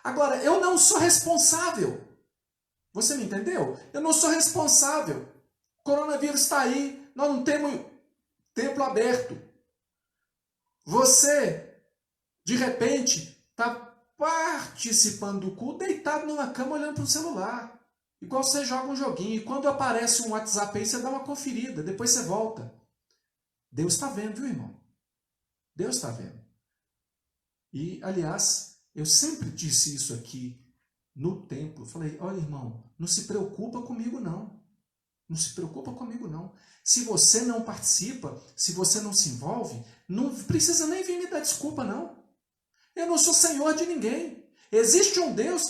Agora, eu não sou responsável. Você me entendeu? Eu não sou responsável. O coronavírus está aí. Nós não temos templo aberto. Você, de repente, está participando do culto, deitado numa cama, olhando para o celular. Igual você joga um joguinho. E quando aparece um WhatsApp aí, você dá uma conferida. Depois você volta. Deus está vendo, viu, irmão? Deus está vendo. E, aliás, eu sempre disse isso aqui no templo. Falei, olha, irmão, não se preocupa comigo, não. Não se preocupa comigo, não. Se você não participa, se você não se envolve, não precisa nem vir me dar desculpa, não. Eu não sou senhor de ninguém. Existe um Deus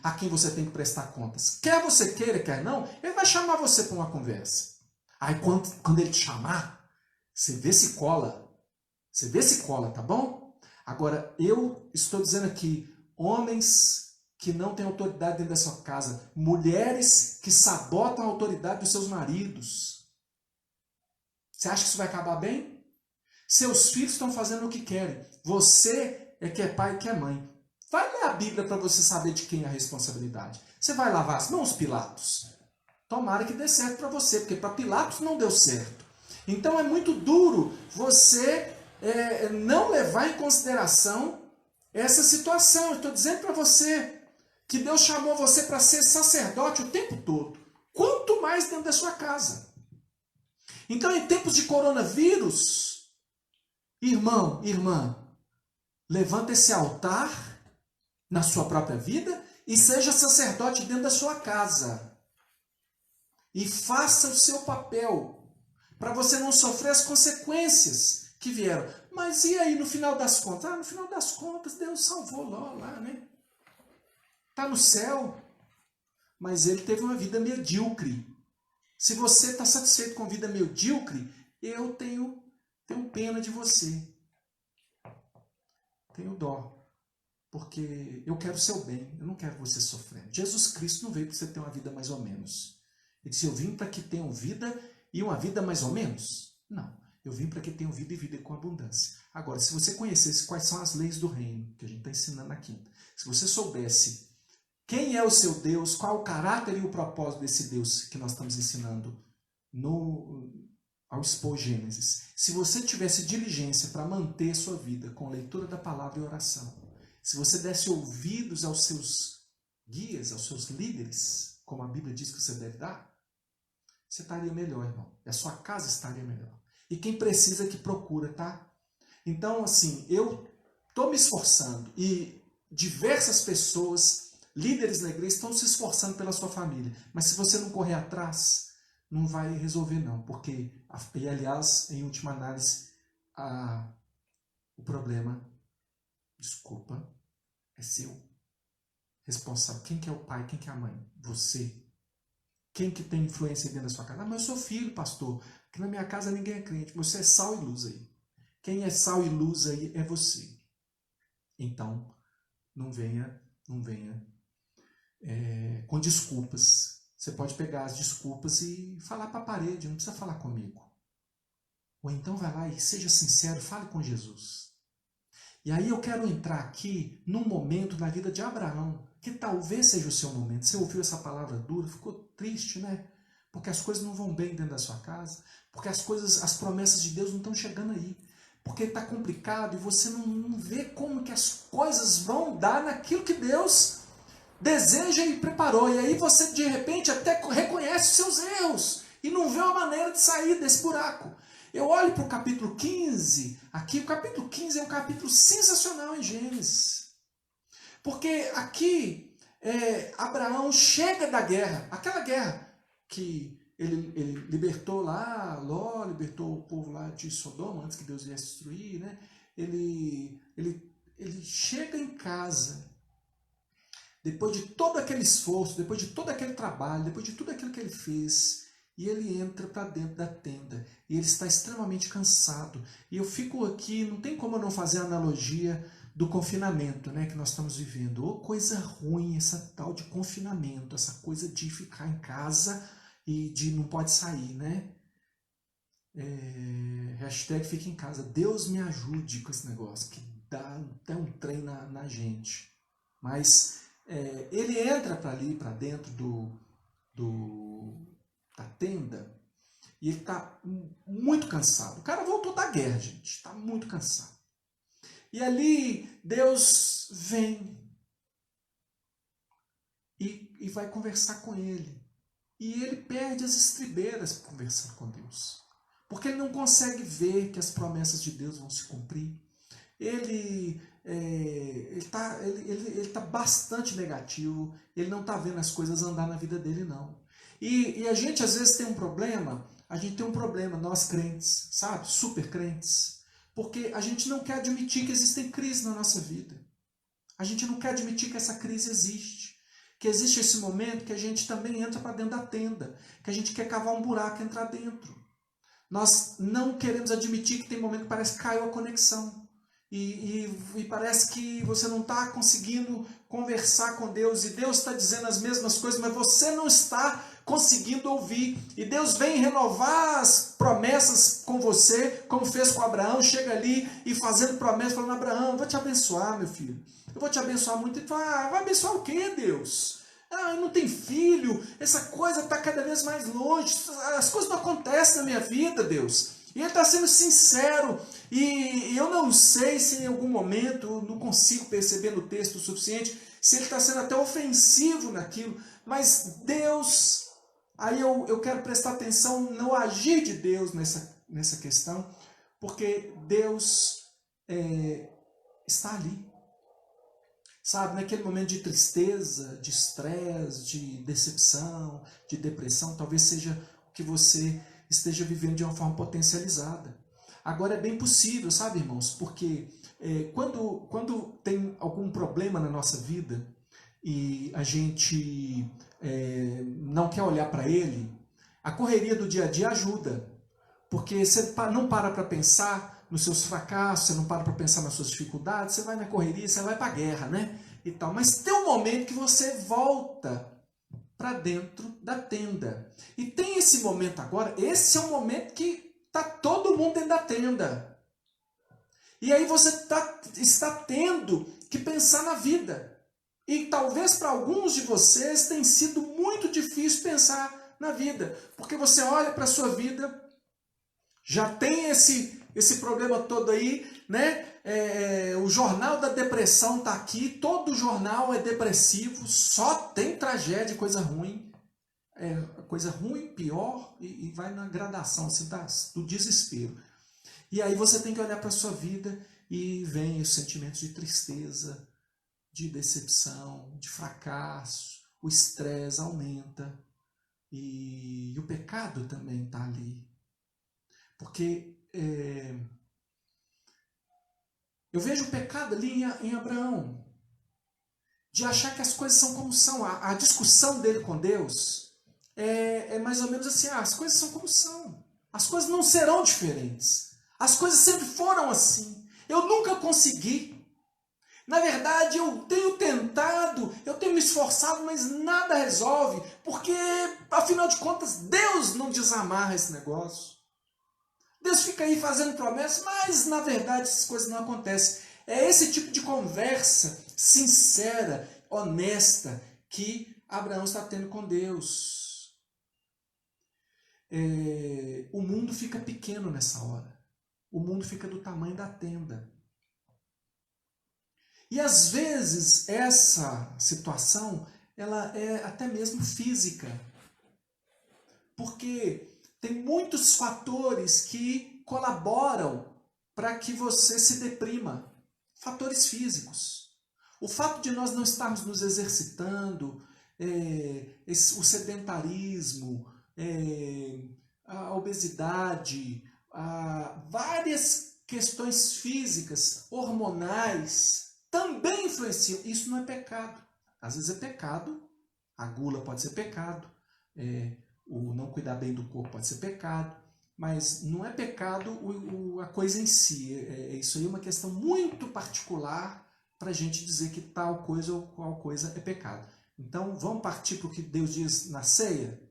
a quem você tem que prestar contas. Quer você queira, quer não, ele vai chamar você para uma conversa. Aí quando ele te chamar, você vê se cola. Você vê se cola, tá bom? Agora, eu estou dizendo aqui, homens que não têm autoridade dentro da sua casa, mulheres que sabotam a autoridade dos seus maridos. Você acha que isso vai acabar bem? Seus filhos estão fazendo o que querem. Você é que é pai e que é mãe. Vai ler a Bíblia para você saber de quem é a responsabilidade. Você vai lavar as mãos, Pilatos? Tomara que dê certo para você, porque para Pilatos não deu certo. Então é muito duro você não levar em consideração essa situação. Eu estou dizendo para você que Deus chamou você para ser sacerdote o tempo todo. Quanto mais dentro da sua casa. Então, em tempos de coronavírus, irmão, irmã, levanta esse altar na sua própria vida e seja sacerdote dentro da sua casa. E faça o seu papel para você não sofrer as consequências que vieram. Mas e aí no final das contas? No final das contas Deus salvou Ló lá, né? Está no céu. Mas ele teve uma vida medíocre. Se você está satisfeito com a vida medíocre, eu tenho pena de você. Tenho dó. Porque eu quero o seu bem, eu não quero você sofrendo. Jesus Cristo não veio para você ter uma vida mais ou menos. Ele disse, eu vim para que tenham vida e uma vida mais ou menos? Não, eu vim para que tenham vida e vida com abundância. Agora, se você conhecesse quais são as leis do reino, que a gente está ensinando na quinta, se você soubesse quem é o seu Deus, qual o caráter e o propósito desse Deus que nós estamos ensinando ao expor Gênesis, se você tivesse diligência para manter sua vida com leitura da palavra e oração, se você desse ouvidos aos seus guias, aos seus líderes, como a Bíblia diz que você deve dar, você estaria melhor, irmão. E a sua casa estaria melhor. E quem precisa que procura, tá? Então, assim, eu estou me esforçando e diversas pessoas, líderes na igreja, estão se esforçando pela sua família. Mas se você não correr atrás, não vai resolver não. Porque, e aliás, em última análise, o problema, desculpa, é seu. Responsável. Quem que é o pai? Quem que é a mãe? Você. Quem que tem influência dentro da sua casa? Mas eu sou filho, pastor. Aqui na minha casa ninguém é crente. Você é sal e luz aí. Quem é sal e luz aí é você. Então, não venha com desculpas. Você pode pegar as desculpas e falar para a parede, não precisa falar comigo. Ou então vai lá e seja sincero, fale com Jesus. E aí eu quero entrar aqui num momento na vida de Abraão, que talvez seja o seu momento. Você ouviu essa palavra dura, ficou triste, né? Porque as coisas não vão bem dentro da sua casa, porque as promessas de Deus não estão chegando aí. Porque está complicado e você não vê como que as coisas vão dar naquilo que Deus deseja e preparou. E aí você, de repente, até reconhece os seus erros e não vê uma maneira de sair desse buraco. Eu olho para o capítulo 15, aqui o capítulo 15 é um capítulo sensacional em Gênesis. Porque aqui Abraão chega da guerra, aquela guerra que ele libertou lá, Ló libertou o povo lá de Sodoma, antes que Deus viesse destruir, né? Ele chega em casa, depois de todo aquele esforço, depois de todo aquele trabalho, depois de tudo aquilo que ele fez, e ele entra para dentro da tenda, e ele está extremamente cansado. E eu fico aqui, não tem como eu não fazer a analogia do confinamento, né, que nós estamos vivendo. Oh, coisa ruim essa tal de confinamento, essa coisa de ficar em casa e de não pode sair, né? Hashtag fica em casa. Deus me ajude com esse negócio, que dá até um trem na gente. Mas ele entra para ali, para dentro da tenda, e ele está muito cansado. O cara voltou da guerra, gente, está muito cansado. E ali Deus vem e vai conversar com ele. E ele perde as estribeiras para conversar com Deus. porque ele não consegue ver que as promessas de Deus vão se cumprir. Ele tá bastante negativo, ele não está vendo as coisas andar na vida dele, não. E a gente às vezes tem um problema, nós crentes, sabe, super crentes, porque a gente não quer admitir que existem crises na nossa vida. A gente não quer admitir que essa crise existe, que existe esse momento que a gente também entra para dentro da tenda, que a gente quer cavar um buraco e entrar dentro. Nós não queremos admitir que tem momento que parece que caiu a conexão. E parece que você não está conseguindo conversar com Deus, e Deus está dizendo as mesmas coisas, mas você não está conseguindo ouvir. E Deus vem renovar as promessas com você, como fez com Abraão, chega ali e fazendo promessas, falando: Abraão, eu vou te abençoar, meu filho. Eu vou te abençoar muito. E tu fala: vai abençoar o quê, Deus? Não tem filho, essa coisa está cada vez mais longe, as coisas não acontecem na minha vida, Deus. E ele está sendo sincero, e eu não sei se em algum momento, não consigo perceber no texto o suficiente, se ele está sendo até ofensivo naquilo, mas Deus, aí eu quero prestar atenção no agir de Deus nessa questão, porque Deus está ali. Sabe, naquele momento de tristeza, de estresse, de decepção, de depressão, talvez seja o que você esteja vivendo de uma forma potencializada. Agora é bem possível, sabe, irmãos, porque quando tem algum problema na nossa vida e a gente não quer olhar para ele, a correria do dia a dia ajuda, porque você não para pensar nos seus fracassos, você não para pensar nas suas dificuldades, você vai na correria, você vai para a guerra, né? E tal. Mas tem um momento que você volta para dentro da tenda. E tem esse momento agora, esse é um momento que está todo mundo dentro da tenda. E aí você está tendo que pensar na vida. E talvez para alguns de vocês tenha sido muito difícil pensar na vida. Porque você olha para a sua vida, já tem esse problema todo aí, né? O jornal da depressão está aqui, todo jornal é depressivo, só tem tragédia, coisa ruim. Coisa ruim, pior, e vai na gradação assim, do desespero. E aí você tem que olhar para a sua vida e vem os sentimentos de tristeza, de decepção, de fracasso, o estresse aumenta, e o pecado também está ali. Porque eu vejo o pecado ali em Abraão, de achar que as coisas são como são. A discussão dele com Deus é mais ou menos assim: as coisas são como são, as coisas não serão diferentes, as coisas sempre foram assim, eu nunca consegui. Na verdade, eu tenho tentado, eu tenho me esforçado, mas nada resolve, porque, afinal de contas, Deus não desamarra esse negócio. Deus fica aí fazendo promessas, mas na verdade essas coisas não acontecem. É esse tipo de conversa sincera, honesta, que Abraão está tendo com Deus. O mundo fica pequeno nessa hora. O mundo fica do tamanho da tenda. E às vezes essa situação, ela é até mesmo física. Porque tem muitos fatores que colaboram para que você se deprima. Fatores físicos. O fato de nós não estarmos nos exercitando, o sedentarismo, a obesidade, várias questões físicas, hormonais, também influenciam. Isso não é pecado. Às vezes é pecado. A gula pode ser pecado. O não cuidar bem do corpo pode ser pecado, mas não é pecado a coisa em si. Isso aí é uma questão muito particular para a gente dizer que tal coisa ou qual coisa é pecado. Então vamos partir para o que Deus diz na ceia?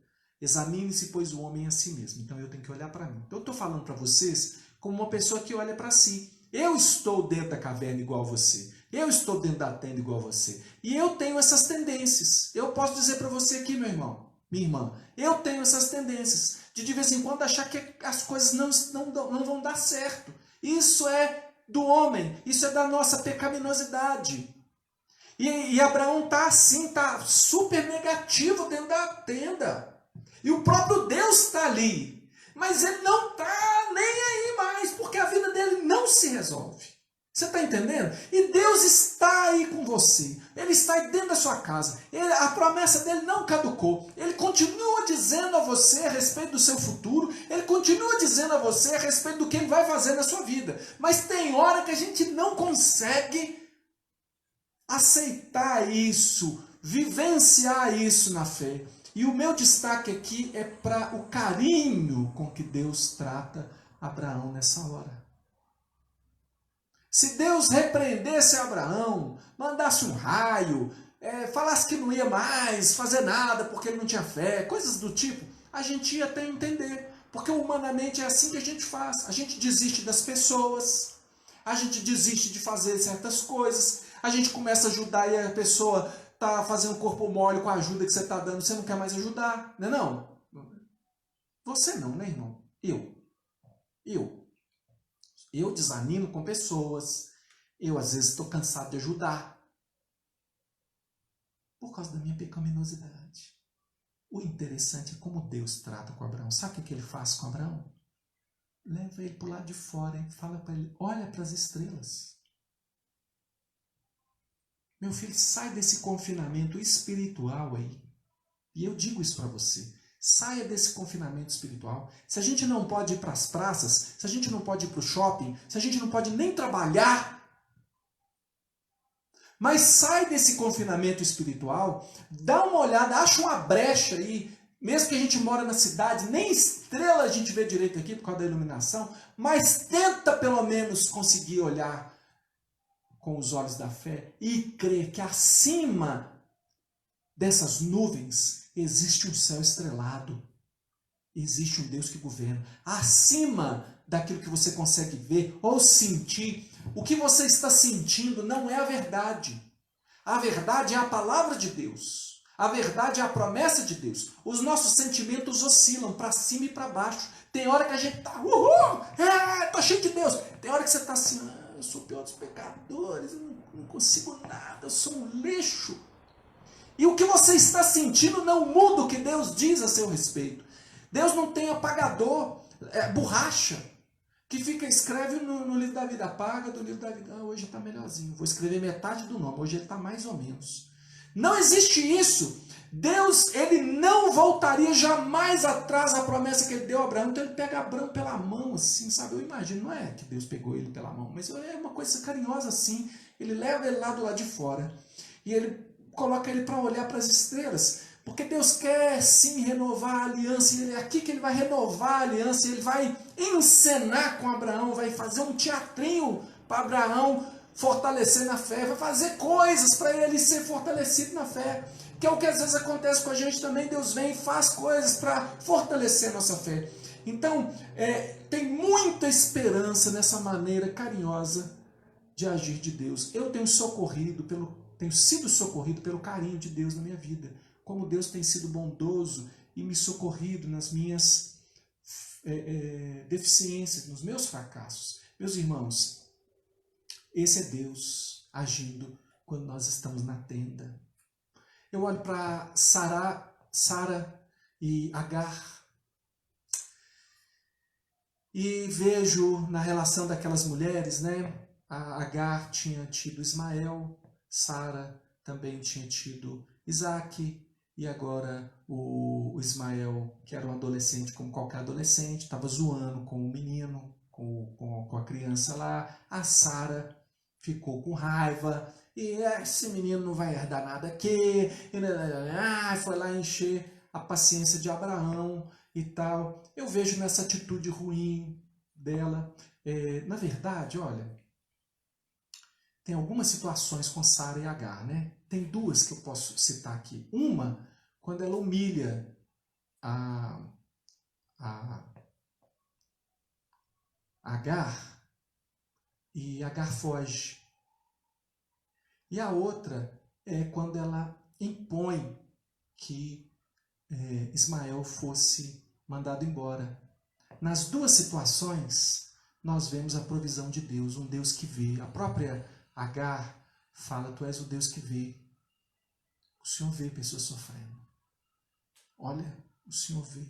Examine-se, pois, o homem a si mesmo. Então eu tenho que olhar para mim. Então eu estou falando para vocês como uma pessoa que olha para si. Eu estou dentro da caverna igual a você. Eu estou dentro da tenda igual a você. E eu tenho essas tendências. Eu posso dizer para você aqui, meu irmão, minha irmã, eu tenho essas tendências de vez em quando achar que as coisas não vão dar certo. Isso é do homem, isso é da nossa pecaminosidade. E Abraão está assim, está super negativo dentro da tenda. E o próprio Deus está ali. mas ele não está nem aí mais, porque a vida dele não se resolve. Você está entendendo? E Deus está aí com você. Ele está aí dentro da sua casa. A promessa dele não caducou. Ele continua dizendo a você a respeito do seu futuro. Ele continua dizendo a você a respeito do que ele vai fazer na sua vida. Mas tem hora que a gente não consegue aceitar isso, vivenciar isso na fé. E o meu destaque aqui é para o carinho com que Deus trata Abraão nessa hora. Se Deus repreendesse Abraão, mandasse um raio, falasse que não ia mais fazer nada porque ele não tinha fé, coisas do tipo, a gente ia até entender. Porque humanamente é assim que a gente faz. A gente desiste das pessoas, a gente desiste de fazer certas coisas, a gente começa a ajudar e a pessoa está fazendo corpo mole com a ajuda que você está dando, você não quer mais ajudar, não é não? Você não, né, irmão? Eu desanimo com pessoas, eu às vezes estou cansado de ajudar, por causa da minha pecaminosidade. O interessante é como Deus trata com Abraão. Sabe o que ele faz com Abraão? Leva ele para o lado de fora e fala para ele, olha para as estrelas. Meu filho, sai desse confinamento espiritual aí. E eu digo isso para você. Saia desse confinamento espiritual. Se a gente não pode ir para as praças, se a gente não pode ir para o shopping, se a gente não pode nem trabalhar, mas sai desse confinamento espiritual, dá uma olhada, acha uma brecha aí, mesmo que a gente mora na cidade, nem estrela a gente vê direito aqui por causa da iluminação, mas tenta pelo menos conseguir olhar com os olhos da fé e crer que acima dessas nuvens existe um céu estrelado. Existe um Deus que governa. Acima daquilo que você consegue ver ou sentir, o que você está sentindo não é a verdade. A verdade é a palavra de Deus. A verdade é a promessa de Deus. Os nossos sentimentos oscilam para cima e para baixo. Tem hora que a gente está, tô cheio de Deus. Tem hora que você está assim, eu sou o pior dos pecadores, eu não consigo nada, eu sou um lixo. E o que você está sentindo não muda o que Deus diz a seu respeito. Deus não tem apagador, borracha, que escreve no livro da vida, apaga do livro da vida. Hoje está melhorzinho, vou escrever metade do nome, hoje ele está mais ou menos. Não existe isso. Deus, ele não voltaria jamais atrás da promessa que ele deu a Abraão. Então ele pega Abraão pela mão assim, sabe? Eu imagino, não é que Deus pegou ele pela mão, mas é uma coisa carinhosa assim. Ele leva ele lá do lado de fora e ele coloca ele para olhar para as estrelas, porque Deus quer sim renovar a aliança, e é aqui que ele vai renovar a aliança, ele vai encenar com Abraão, vai fazer um teatrinho para Abraão fortalecer na fé, vai fazer coisas para ele ser fortalecido na fé, que é o que às vezes acontece com a gente também. Deus vem e faz coisas para fortalecer a nossa fé. Então, tem muita esperança nessa maneira carinhosa de agir de Deus. Eu tenho sido socorrido pelo carinho de Deus na minha vida. Como Deus tem sido bondoso e me socorrido nas minhas deficiências, nos meus fracassos. Meus irmãos, esse é Deus agindo quando nós estamos na tenda. Eu olho para Sara e Agar e vejo na relação daquelas mulheres, né? A Agar tinha tido Ismael, Sara também tinha tido Isaac, e agora o Ismael, que era um adolescente como qualquer adolescente, estava zoando com o menino, com a criança lá. A Sara ficou com raiva, e esse menino não vai herdar nada aqui, foi lá encher a paciência de Abraão e tal. Eu vejo nessa atitude ruim dela. Na verdade, olha, tem algumas situações com Sara e Agar, né? Tem duas que eu posso citar aqui. Uma, quando ela humilha a Agar, e Agar foge. E a outra é quando ela impõe que Ismael fosse mandado embora. Nas duas situações, nós vemos a provisão de Deus, um Deus que vê. A própria Agar fala, tu és o Deus que vê. O Senhor vê pessoas sofrendo. Olha, o Senhor vê.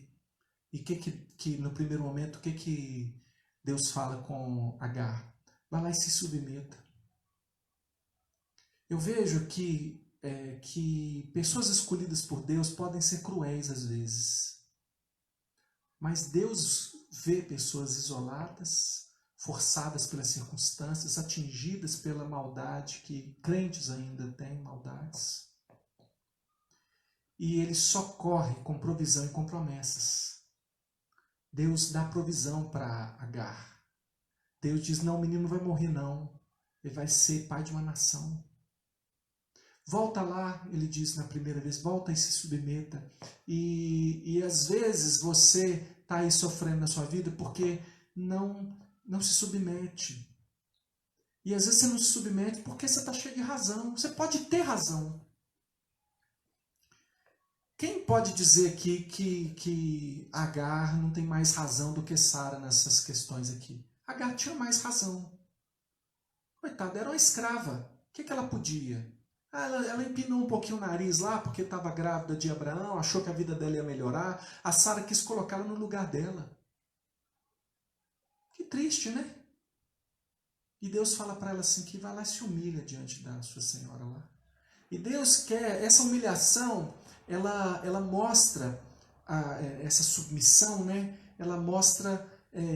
E que no primeiro momento, o que Deus fala com Agar? Vai lá e se submeta. Eu vejo que pessoas escolhidas por Deus podem ser cruéis às vezes. Mas Deus vê pessoas isoladas, forçadas pelas circunstâncias, atingidas pela maldade, que crentes ainda têm maldades. E Ele socorre com provisão e com promessas. Deus dá provisão para Agar. Deus diz, não, o menino não vai morrer não. Ele vai ser pai de uma nação. Volta lá, ele diz na primeira vez, volta e se submeta. E às vezes você está aí sofrendo na sua vida porque não se submete. E às vezes você não se submete porque você está cheio de razão. Você pode ter razão. Quem pode dizer aqui que Agar não tem mais razão do que Sara nessas questões aqui? Agar tinha mais razão. Coitada, era uma escrava. O que ela podia? Ela empinou um pouquinho o nariz lá porque estava grávida de Abraão, achou que a vida dela ia melhorar. A Sara quis colocá-la no lugar dela. Que triste, né? E Deus fala para ela assim que vai lá e se humilha diante da sua senhora lá. E Deus quer, essa humilhação, ela mostra essa submissão, né? Ela mostra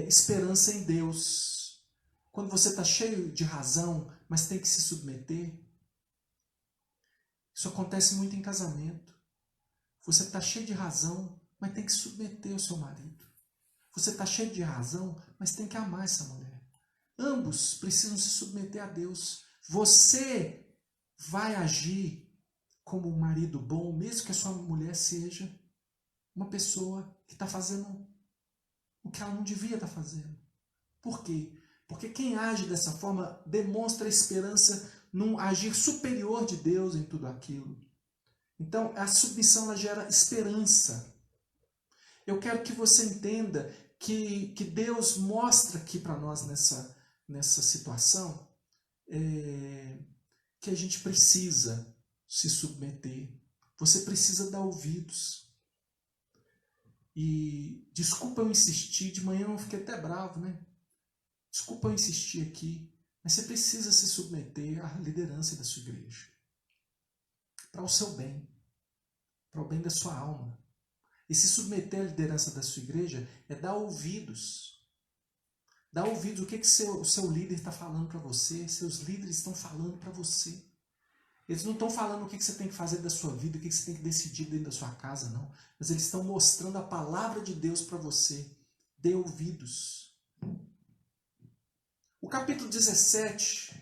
esperança em Deus. Quando você está cheio de razão, mas tem que se submeter. Isso acontece muito em casamento. Você está cheio de razão, mas tem que submeter ao seu marido. Você está cheio de razão, mas tem que amar essa mulher. Ambos precisam se submeter a Deus. Você vai agir como um marido bom, mesmo que a sua mulher seja uma pessoa que está fazendo o que ela não devia estar fazendo. Por quê? Porque quem age dessa forma demonstra esperança num agir superior de Deus em tudo aquilo. Então, a submissão ela gera esperança. Eu quero que você entenda que Deus mostra aqui para nós nessa situação que a gente precisa se submeter. Você precisa dar ouvidos. E desculpa eu insistir, de manhã eu fiquei até bravo, né? Desculpa eu insistir aqui, mas você precisa se submeter à liderança da sua igreja. Para o seu bem, para o bem da sua alma. E se submeter à liderança da sua igreja é dar ouvidos. Dar ouvidos, o que o seu líder está falando para você, seus líderes estão falando para você. Eles não estão falando o que você tem que fazer da sua vida, o que você tem que decidir dentro da sua casa, não. Mas eles estão mostrando a palavra de Deus para você. Dê ouvidos. O capítulo 17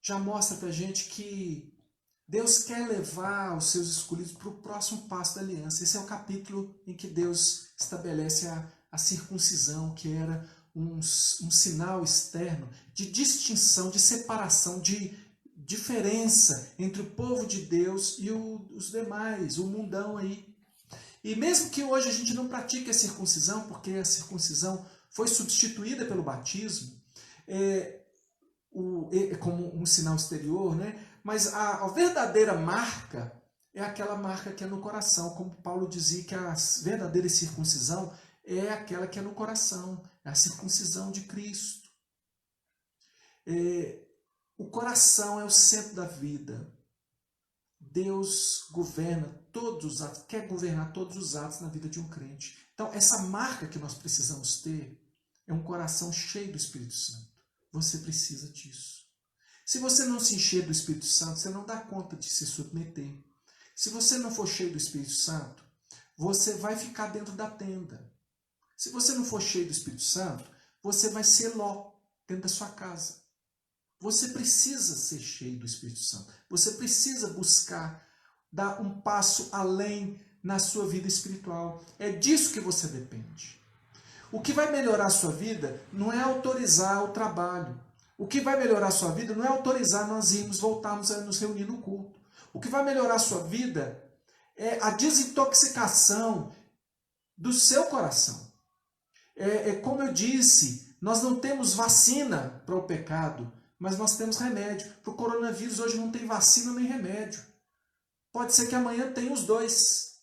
já mostra para a gente que Deus quer levar os seus escolhidos para o próximo passo da aliança. Esse é o capítulo em que Deus estabelece a circuncisão, que era um sinal externo de distinção, de separação, de diferença entre o povo de Deus e os demais, o mundão aí. E mesmo que hoje a gente não pratique a circuncisão, porque a circuncisão foi substituída pelo batismo, como um sinal exterior, né? Mas a verdadeira marca é aquela marca que é no coração, como Paulo dizia que a verdadeira circuncisão é aquela que é no coração, é a circuncisão de Cristo. O coração é o centro da vida. Deus governa todos os atos, quer governar todos os atos na vida de um crente. Então, essa marca que nós precisamos ter é um coração cheio do Espírito Santo. Você precisa disso. Se você não se encher do Espírito Santo, você não dá conta de se submeter. Se você não for cheio do Espírito Santo, você vai ficar dentro da tenda. Se você não for cheio do Espírito Santo, você vai ser Ló dentro da sua casa. Você precisa ser cheio do Espírito Santo. Você precisa buscar dar um passo além na sua vida espiritual. É disso que você depende. O que vai melhorar a sua vida não é autorizar o trabalho. O que vai melhorar a sua vida não é autorizar nós voltarmos a nos reunir no culto. O que vai melhorar a sua vida é a desintoxicação do seu coração. Como eu disse, nós não temos vacina para o pecado, mas nós temos remédio. Para o coronavírus hoje não tem vacina nem remédio. Pode ser que amanhã tenha os dois.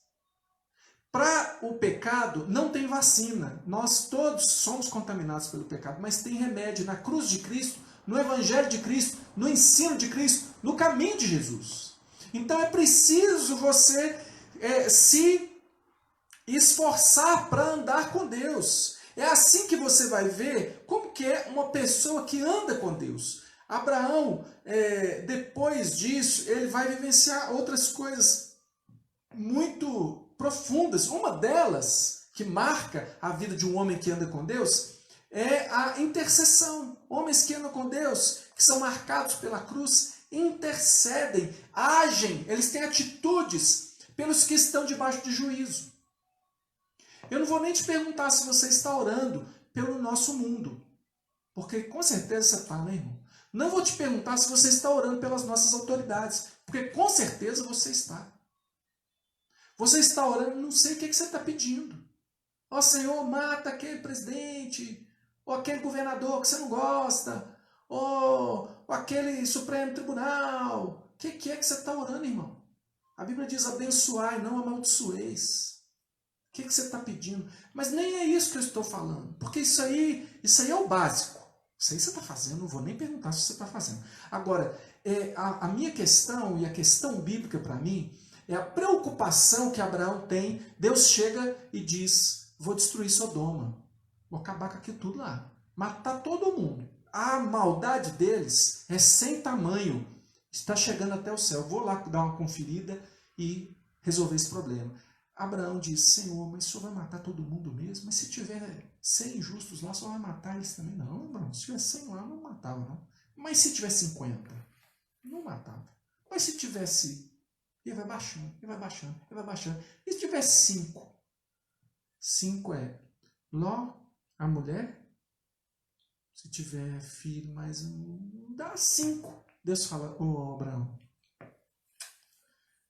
Para o pecado não tem vacina. Nós todos somos contaminados pelo pecado, mas tem remédio na cruz de Cristo, no Evangelho de Cristo, no ensino de Cristo, no caminho de Jesus. Então é preciso você se esforçar para andar com Deus. É assim que você vai ver como que é uma pessoa que anda com Deus. Abraão, depois disso, ele vai vivenciar outras coisas muito profundas. Uma delas, que marca a vida de um homem que anda com Deus, é a intercessão. Homens que andam com Deus, que são marcados pela cruz, intercedem, agem, eles têm atitudes pelos que estão debaixo de juízo. Eu não vou nem te perguntar se você está orando pelo nosso mundo, porque com certeza você está, né, irmão? Não vou te perguntar se você está orando pelas nossas autoridades, porque com certeza você está. Você está orando, não sei o que você está pedindo. Ó Senhor, mata aquele presidente, ou aquele governador que você não gosta, ou aquele Supremo Tribunal. O que é que você está orando, irmão? A Bíblia diz abençoai, não amaldiçoeis. O que você está pedindo? Mas nem é isso que eu estou falando, porque isso aí é o básico. Isso aí você está fazendo, não vou nem perguntar se você está fazendo. Agora, a minha questão e a questão bíblica para mim é a preocupação que Abraão tem. Deus chega e diz, vou destruir Sodoma, vou acabar com aquilo tudo lá, matar todo mundo. A maldade deles é sem tamanho, está chegando até o céu. Vou lá dar uma conferida e resolver esse problema. Abraão diz, Senhor, mas o Senhor vai matar todo mundo mesmo? Mas se tiver 100 justos lá, o Senhor vai matar eles também? Não, Abraão, se tiver 100 lá, não matava, não. Mas se tiver 50? Não matava. Mas se tivesse... Ele vai baixando, ele vai baixando, ele vai baixando. E se tiver 5? 5 é Ló, a mulher. Se tiver filho, mais dá 5. Deus fala, ô Abraão,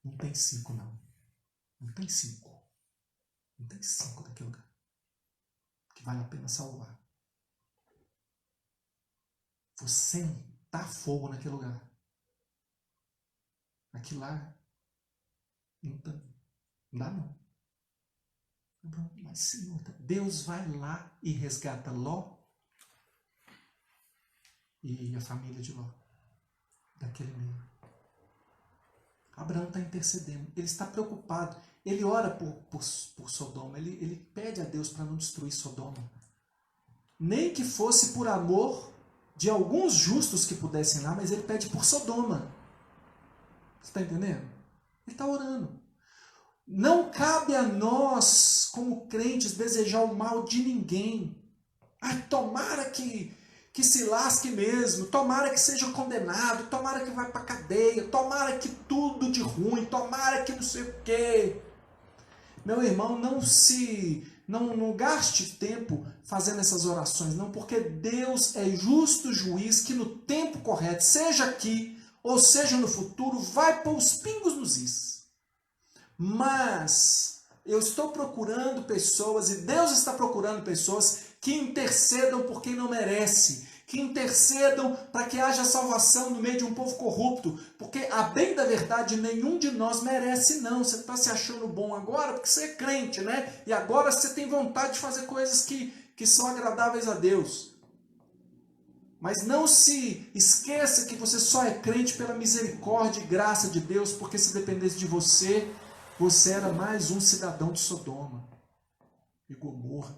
não tem 5 não. Não tem 5. Não tem 5 daquele lugar que vale a pena salvar. Vou sentar fogo naquele lugar. Aquilo lá não dá não. Mas Senhor, Deus vai lá e resgata Ló e a família de Ló daquele meio. Abraão está intercedendo, ele está preocupado, ele ora por Sodoma, ele pede a Deus para não destruir Sodoma. Nem que fosse por amor de alguns justos que pudessem lá, mas ele pede por Sodoma. Você está entendendo? Ele está orando. Não cabe a nós, como crentes, desejar o mal de ninguém. Ai, tomara que se lasque mesmo, tomara que seja condenado, tomara que vá para a cadeia, tomara que tudo de ruim, tomara que não sei o quê. Meu irmão, não gaste tempo fazendo essas orações, não, porque Deus é justo juiz que no tempo correto, seja aqui ou seja no futuro, vai pôr os pingos nos is. Mas eu estou procurando pessoas, e Deus está procurando pessoas que intercedam por quem não merece, que intercedam para que haja salvação no meio de um povo corrupto, porque a bem da verdade nenhum de nós merece não. Você está se achando bom agora porque você é crente, né? E agora você tem vontade de fazer coisas que são agradáveis a Deus. Mas não se esqueça que você só é crente pela misericórdia e graça de Deus, porque se dependesse de você, você era mais um cidadão de Sodoma e Gomorra.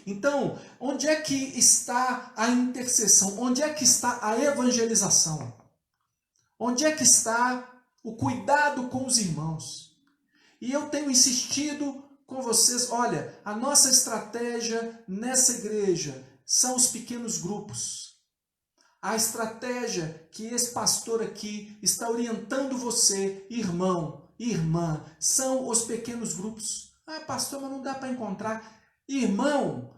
Então, onde é que está a intercessão? Onde é que está a evangelização? Onde é que está o cuidado com os irmãos? E eu tenho insistido com vocês, olha, a nossa estratégia nessa igreja são os pequenos grupos. A estratégia que esse pastor aqui está orientando você, irmão, irmã, são os pequenos grupos. Ah, pastor, mas não dá para encontrar. Irmão,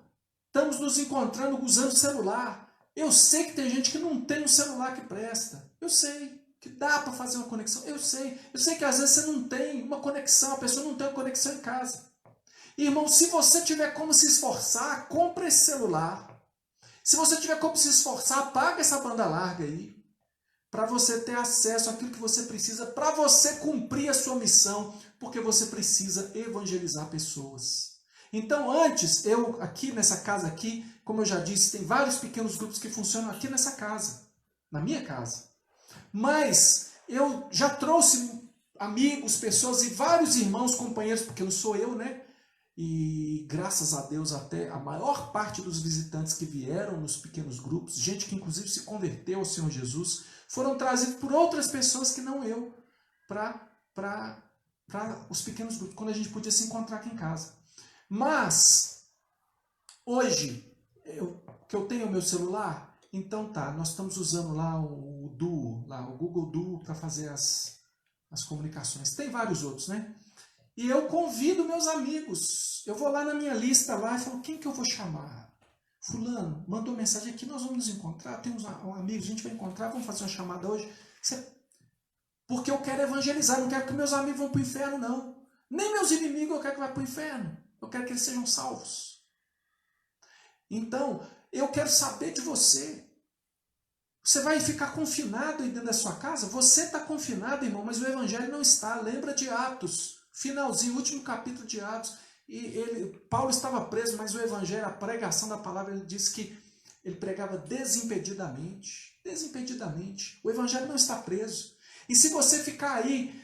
estamos nos encontrando usando celular. Eu sei que tem gente que não tem um celular que presta. Eu sei que dá para fazer uma conexão. Eu sei que às vezes você não tem uma conexão, a pessoa não tem uma conexão em casa. Irmão, se você tiver como se esforçar, compre esse celular. Se você tiver como se esforçar, paga essa banda larga aí. para você ter acesso àquilo que você precisa, para você cumprir a sua missão, porque você precisa evangelizar pessoas. Então, antes, eu aqui nessa casa aqui, como eu já disse, tem vários pequenos grupos que funcionam aqui nessa casa, na minha casa. Mas eu já trouxe amigos, pessoas e vários irmãos, companheiros, porque não sou eu, né? E graças a Deus até a maior parte dos visitantes que vieram nos pequenos grupos, gente que inclusive se converteu ao Senhor Jesus, foram trazidos por outras pessoas que não eu, para os pequenos grupos, quando a gente podia se encontrar aqui em casa. Mas, hoje, que eu tenho o meu celular, então tá, nós estamos usando lá o Duo, lá, o Google Duo para fazer as comunicações. Tem vários outros, né? E eu convido meus amigos. Eu vou lá na minha lista lá e falo, quem que eu vou chamar? Fulano, mandou mensagem aqui, nós vamos nos encontrar, temos um amigo, a gente vai encontrar, vamos fazer uma chamada hoje. Porque eu quero evangelizar, não quero que meus amigos vão para o inferno, não. Nem meus inimigos eu quero que vá para o inferno. Eu quero que eles sejam salvos. Então, eu quero saber de você. Você vai ficar confinado aí dentro da sua casa? Você está confinado, irmão, mas o evangelho não está. Lembra de Atos, finalzinho, último capítulo de Atos. Paulo estava preso, mas o evangelho, a pregação da palavra, ele disse que ele pregava desimpedidamente. Desimpedidamente. O evangelho não está preso. E se você ficar aí,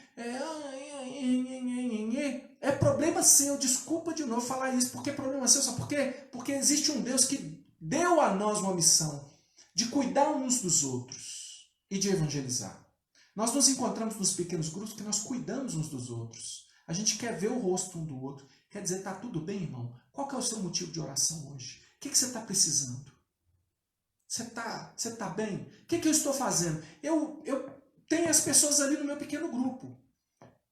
é problema seu, desculpa de novo falar isso, porque é problema seu, sabe por quê? Porque existe um Deus que deu a nós uma missão de cuidar uns dos outros e de evangelizar. Nós nos encontramos nos pequenos grupos que nós cuidamos uns dos outros. A gente quer ver o rosto um do outro. Quer dizer, está tudo bem, irmão? Qual que é o seu motivo de oração hoje? O que você está precisando? Você tá bem? O que eu estou fazendo? Eu tenho as pessoas ali no meu pequeno grupo.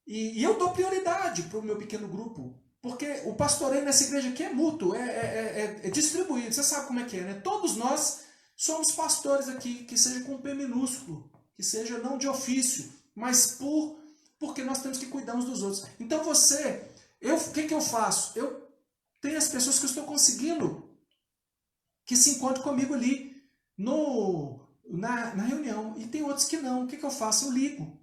E eu dou prioridade para o meu pequeno grupo. Porque o pastoreio nessa igreja aqui é mútuo, é distribuído. Você sabe como é que é, né? Todos nós somos pastores aqui, que seja com um P minúsculo, que seja não de ofício, mas porque nós temos que cuidar uns dos outros. Então o que eu faço? Eu tenho as pessoas que eu estou conseguindo que se encontrem comigo ali na reunião. E tem outros que não. O que eu faço? Eu ligo.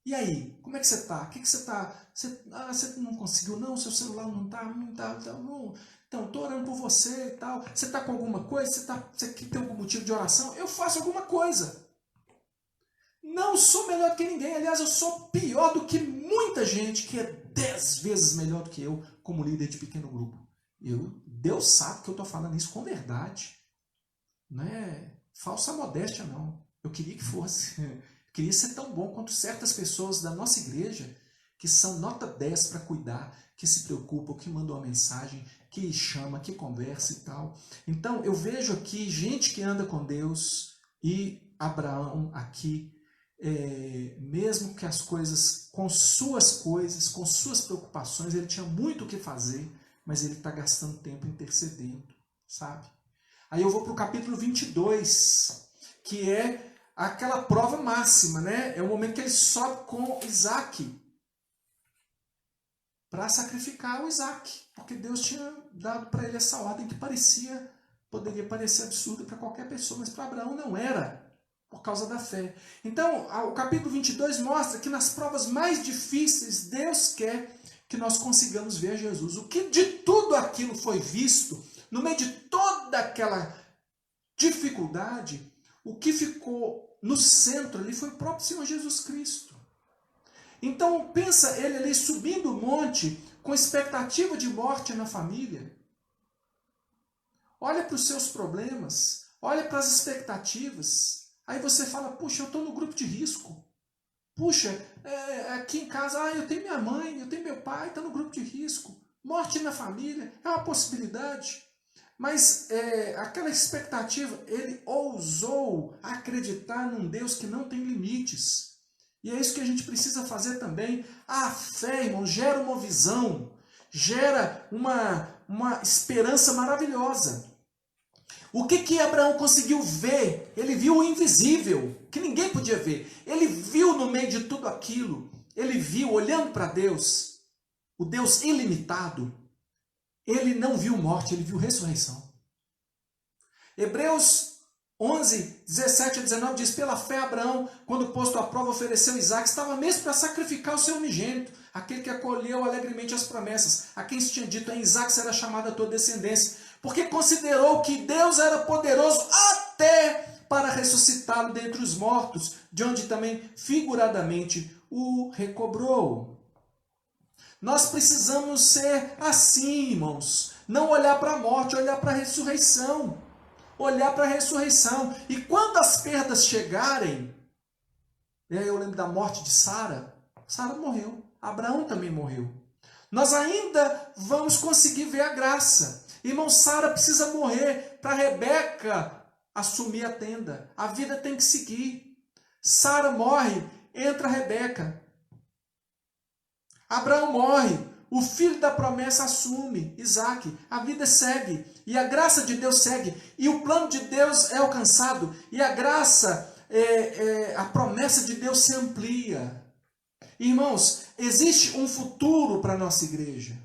E aí? Como é que você está? O que você está? Você não conseguiu não? Seu celular não está? Então, estou orando por você e tal. Você está com alguma coisa? Você tem algum motivo de oração? Eu faço alguma coisa. Não sou melhor do que ninguém. Aliás, eu sou pior do que muita gente que é 10 vezes melhor do que eu como líder de pequeno grupo. Deus sabe que eu estou falando isso com verdade. Não é falsa modéstia, não. Eu queria que fosse. Eu queria ser tão bom quanto certas pessoas da nossa igreja que são nota 10 para cuidar, que se preocupam, que mandam uma mensagem, que chama, que conversa e tal. Então, eu vejo aqui gente que anda com Deus e Abraão aqui, mesmo que as coisas, com suas preocupações, ele tinha muito o que fazer, mas ele está gastando tempo intercedendo, sabe? Aí eu vou para o capítulo 22, que é aquela prova máxima, né? É o momento que ele sobe com Isaac para sacrificar o Isaac, porque Deus tinha dado para ele essa ordem que poderia parecer absurda para qualquer pessoa, mas para Abraão não era, por causa da fé. Então, o capítulo 22 mostra que nas provas mais difíceis, Deus quer que nós consigamos ver Jesus. O que de tudo aquilo foi visto, no meio de toda aquela dificuldade, o que ficou no centro ali foi o próprio Senhor Jesus Cristo. Então pensa ele ali subindo o monte com expectativa de morte na família. Olha para os seus problemas, olha para as expectativas. Aí você fala, puxa, eu estou no grupo de risco. Puxa, aqui em casa, eu tenho minha mãe, eu tenho meu pai, está no grupo de risco. Morte na família é uma possibilidade. Mas aquela expectativa, ele ousou acreditar num Deus que não tem limites. E é isso que a gente precisa fazer também. A fé, irmão, gera uma visão, gera uma esperança maravilhosa. O que Abraão conseguiu ver? Ele viu o invisível, que ninguém podia ver. Ele viu no meio de tudo aquilo. Ele viu, olhando para Deus, o Deus ilimitado. Ele não viu morte, ele viu ressurreição. Hebreus 11, 17 a 19 diz: pela fé Abraão, quando posto à prova, ofereceu Isaque, estava mesmo para sacrificar o seu unigênito, aquele que acolheu alegremente as promessas, a quem se tinha dito: em Isaque será chamada a tua descendência, porque considerou que Deus era poderoso até para ressuscitá-lo dentre os mortos, de onde também figuradamente o recobrou. Nós precisamos ser assim, irmãos, não olhar para a morte, olhar para a ressurreição. Olhar para a ressurreição. E quando as perdas chegarem, eu lembro da morte de Sara. Sara morreu. Abraão também morreu. Nós ainda vamos conseguir ver a graça. Irmão, Sara precisa morrer para Rebeca assumir a tenda. A vida tem que seguir. Sara morre, entra Rebeca. Abraão morre. O filho da promessa assume, Isaque. A vida segue. E a graça de Deus segue. E o plano de Deus é alcançado. E a graça, a promessa de Deus se amplia. Irmãos, existe um futuro para a nossa igreja.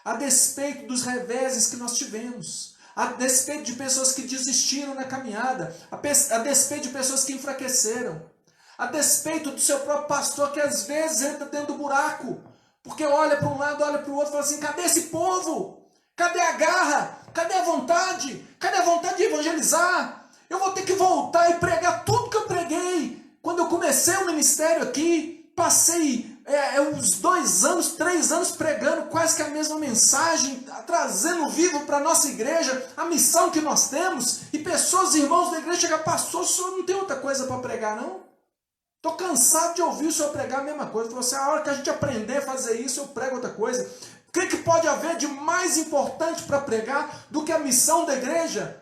A despeito dos reveses que nós tivemos. A despeito de pessoas que desistiram na caminhada. A despeito de pessoas que enfraqueceram. A despeito do seu próprio pastor que às vezes entra dentro do buraco. Porque olha para um lado, olha para o outro e fala assim: cadê esse povo? Cadê a garra? Cadê a vontade? Cadê a vontade de evangelizar? Eu vou ter que voltar e pregar tudo que eu preguei. Quando eu comecei o ministério aqui, passei uns 2 anos, 3 anos pregando quase que a mesma mensagem, trazendo vivo para a nossa igreja a missão que nós temos. E pessoas, irmãos da igreja, chegam: pastor, o senhor não tem outra coisa para pregar, não? Estou cansado de ouvir o senhor pregar a mesma coisa. Você, a hora que a gente aprender a fazer isso, eu prego outra coisa. O que pode haver de mais importante para pregar do que a missão da igreja?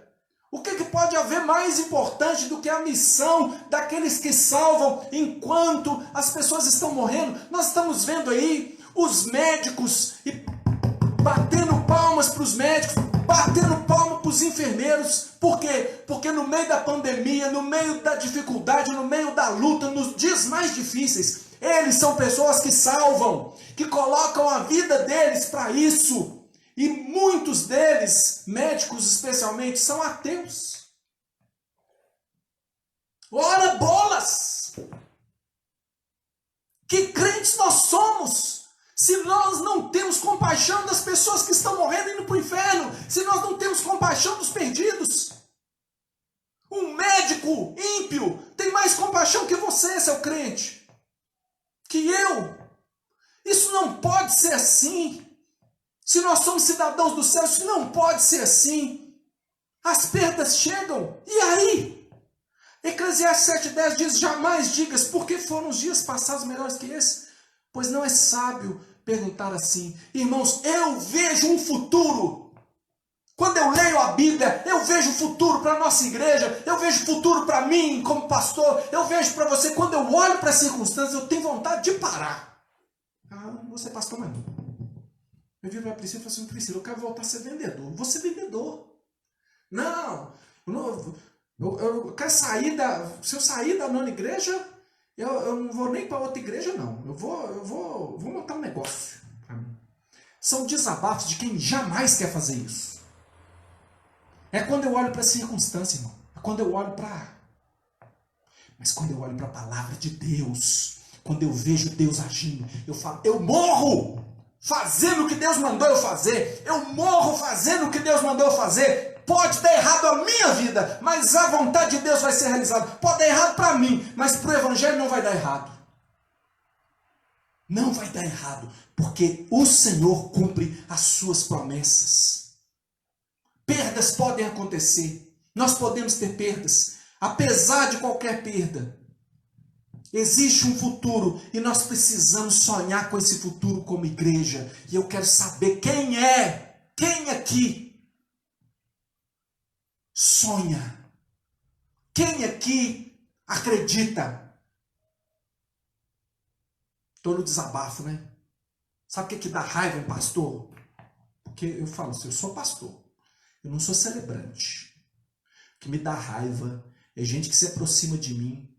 O que pode haver mais importante do que a missão daqueles que salvam enquanto as pessoas estão morrendo? Nós estamos vendo aí os médicos batendo palmas para os médicos, batendo palmas para os enfermeiros. Por quê? Porque no meio da pandemia, no meio da dificuldade, no meio da luta, nos dias mais difíceis, eles são pessoas que salvam, que colocam a vida deles para isso. E muitos deles, médicos especialmente, são ateus. Ora bolas! Que crentes nós somos! Se nós não temos compaixão das pessoas que estão morrendo e indo para o inferno, se nós não temos compaixão dos perdidos. Um médico ímpio tem mais compaixão que você, seu crente, que eu. Isso não pode ser assim. Se nós somos cidadãos do céu, isso não pode ser assim. As perdas chegam. E aí? Eclesiastes 7,10 diz: jamais digas, por que foram os dias passados melhores que esse? Pois não é sábio perguntar assim. Irmãos, eu vejo um futuro. Quando eu leio a Bíblia, eu vejo futuro para a nossa igreja, eu vejo futuro para mim como pastor, eu vejo para você. Quando eu olho para as circunstâncias, eu tenho vontade de parar. Não vou ser pastor mais não. Eu viro para a Priscila e falo assim: Priscila, eu quero voltar a ser vendedor. Vou ser vendedor. Não, eu quero sair se eu sair da nona igreja, eu não vou nem para outra igreja, não. Eu vou montar um negócio para mim. São desabafos de quem jamais quer fazer isso. É quando eu olho para a circunstância, irmão. É quando eu olho para... Mas quando eu olho para a palavra de Deus, quando eu vejo Deus agindo, eu falo: eu morro fazendo o que Deus mandou eu fazer. Eu morro fazendo o que Deus mandou eu fazer. Pode dar errado a minha vida, mas a vontade de Deus vai ser realizada. Pode dar errado para mim, mas para o evangelho não vai dar errado. Não vai dar errado, porque o Senhor cumpre as suas promessas. Perdas podem acontecer. Nós podemos ter perdas. Apesar de qualquer perda, existe um futuro e nós precisamos sonhar com esse futuro como igreja. E eu quero saber quem aqui sonha? Quem aqui acredita? Estou no desabafo, né? Sabe o que dá raiva um pastor? Porque eu falo assim: eu sou pastor, eu não sou celebrante. O que me dá raiva é gente que se aproxima de mim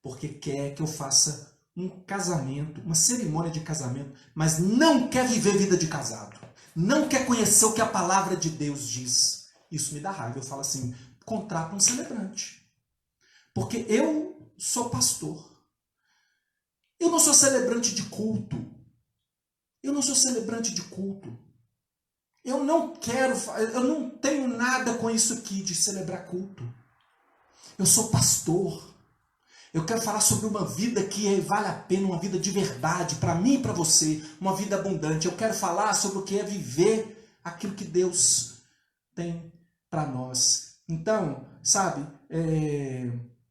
porque quer que eu faça um casamento, uma cerimônia de casamento, mas não quer viver vida de casado. Não quer conhecer o que a palavra de Deus diz. Isso me dá raiva. Eu falo assim: contrata um celebrante. Porque eu sou pastor. Eu não sou celebrante de culto. Eu não sou celebrante de culto. Eu não tenho nada com isso aqui de celebrar culto. Eu sou pastor. Eu quero falar sobre uma vida que vale a pena, uma vida de verdade, para mim e para você, uma vida abundante. Eu quero falar sobre o que é viver aquilo que Deus tem para nós. Então, sabe,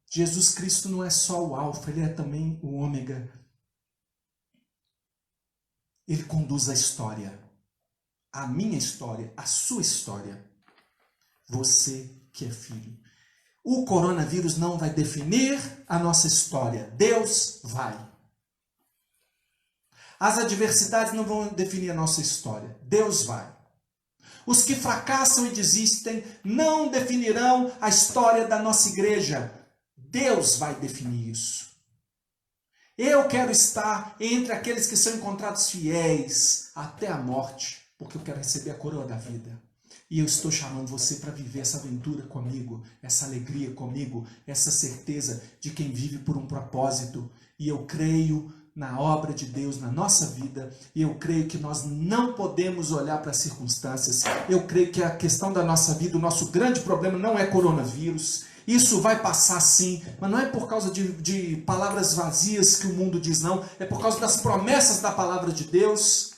Jesus Cristo não é só o alfa, ele é também o ômega. Ele conduz a história, a minha história, a sua história. Você que é filho. O coronavírus não vai definir a nossa história. Deus vai. As adversidades não vão definir a nossa história. Deus vai. Os que fracassam e desistem não definirão a história da nossa igreja. Deus vai definir isso. Eu quero estar entre aqueles que são encontrados fiéis até a morte, porque eu quero receber a coroa da vida. E eu estou chamando você para viver essa aventura comigo, essa alegria comigo, essa certeza de quem vive por um propósito. E eu creio na obra de Deus na nossa vida. E eu creio que nós não podemos olhar para as circunstâncias. Eu creio que a questão da nossa vida, o nosso grande problema não é coronavírus. Isso vai passar sim, mas não é por causa de palavras vazias que o mundo diz não. É por causa das promessas da palavra de Deus.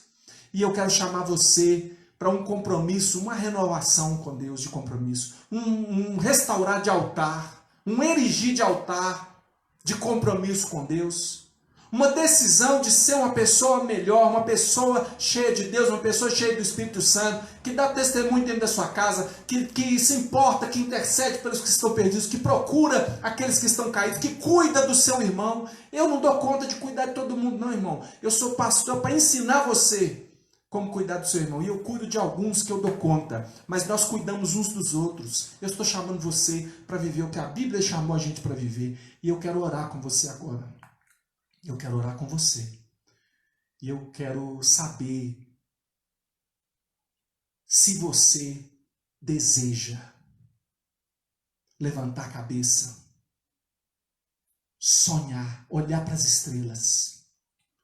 E eu quero chamar você para um compromisso, uma renovação com Deus de compromisso, um restaurar de altar, um erigir de altar de compromisso com Deus, uma decisão de ser uma pessoa melhor, uma pessoa cheia de Deus, uma pessoa cheia do Espírito Santo, que dá testemunho dentro da sua casa, que se importa, que intercede pelos que estão perdidos, que procura aqueles que estão caídos, que cuida do seu irmão. Eu não dou conta de cuidar de todo mundo não, irmão. Eu sou pastor para ensinar você como cuidar do seu irmão. E eu cuido de alguns que eu dou conta. Mas nós cuidamos uns dos outros. Eu estou chamando você para viver o que a Bíblia chamou a gente para viver. E eu quero orar com você agora. Eu quero orar com você. E eu quero saber se você deseja levantar a cabeça, sonhar, olhar para as estrelas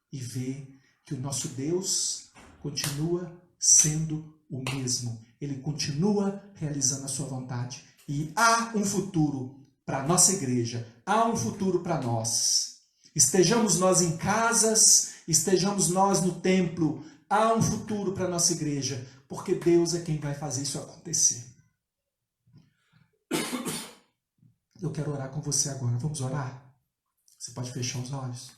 e ver que o nosso Deus continua sendo o mesmo. Ele continua realizando a sua vontade. E há um futuro para a nossa igreja. Há um futuro para nós. Estejamos nós em casas, estejamos nós no templo. Há um futuro para a nossa igreja. Porque Deus é quem vai fazer isso acontecer. Eu quero orar com você agora. Vamos orar? Você pode fechar os olhos.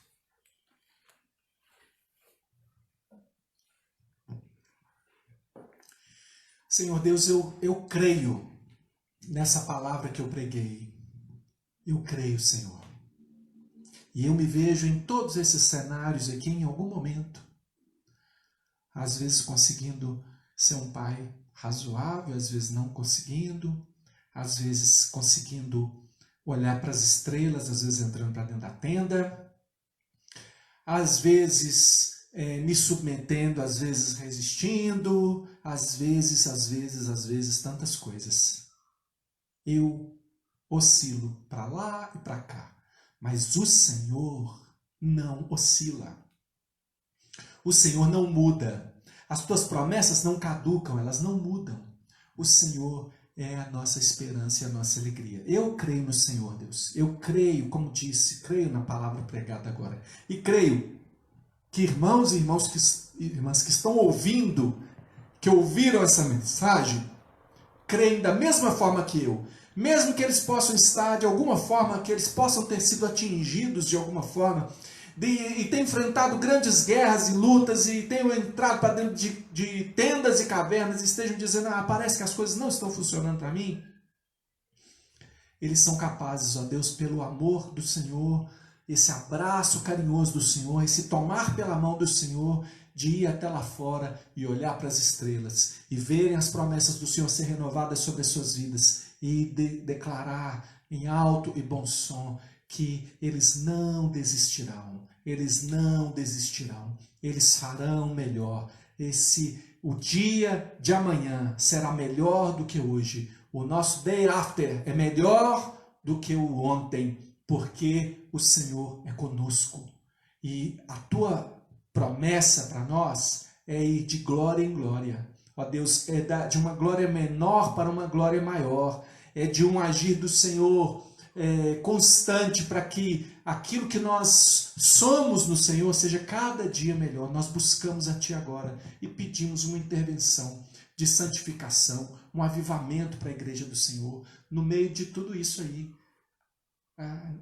Senhor Deus, eu creio nessa palavra que eu preguei. Eu creio, Senhor. E eu me vejo em todos esses cenários aqui em algum momento. Às vezes conseguindo ser um pai razoável, às vezes não conseguindo. Às vezes conseguindo olhar para as estrelas, às vezes entrando para dentro da tenda. Às vezes me submetendo, às vezes resistindo, às vezes, tantas coisas. Eu oscilo para lá e para cá, mas o Senhor não oscila. O Senhor não muda. As tuas promessas não caducam, elas não mudam. O Senhor é a nossa esperança e a nossa alegria. Eu creio no Senhor, Deus. Eu creio, como disse, creio na palavra pregada agora. E creio que irmãos e irmãs que estão ouvindo, que ouviram essa mensagem, creem da mesma forma que eu. Mesmo que eles possam estar de alguma forma, que eles possam ter sido atingidos de alguma forma, e ter enfrentado grandes guerras e lutas, e tenham entrado para dentro de tendas e cavernas, e estejam dizendo, parece que as coisas não estão funcionando para mim. Eles são capazes, ó Deus, pelo amor do Senhor, esse abraço carinhoso do Senhor, esse tomar pela mão do Senhor, de ir até lá fora e olhar para as estrelas e verem as promessas do Senhor ser renovadas sobre as suas vidas e declarar em alto e bom som que eles não desistirão, eles não desistirão, eles farão melhor. O dia de amanhã será melhor do que hoje. O nosso day after é melhor do que o ontem, porque o Senhor é conosco. E a tua promessa para nós é ir de glória em glória. Ó Deus, é de uma glória menor para uma glória maior. É de um agir do Senhor constante para que aquilo que nós somos no Senhor seja cada dia melhor. Nós buscamos a Ti agora e pedimos uma intervenção de santificação, um avivamento para a igreja do Senhor. No meio de tudo isso aí,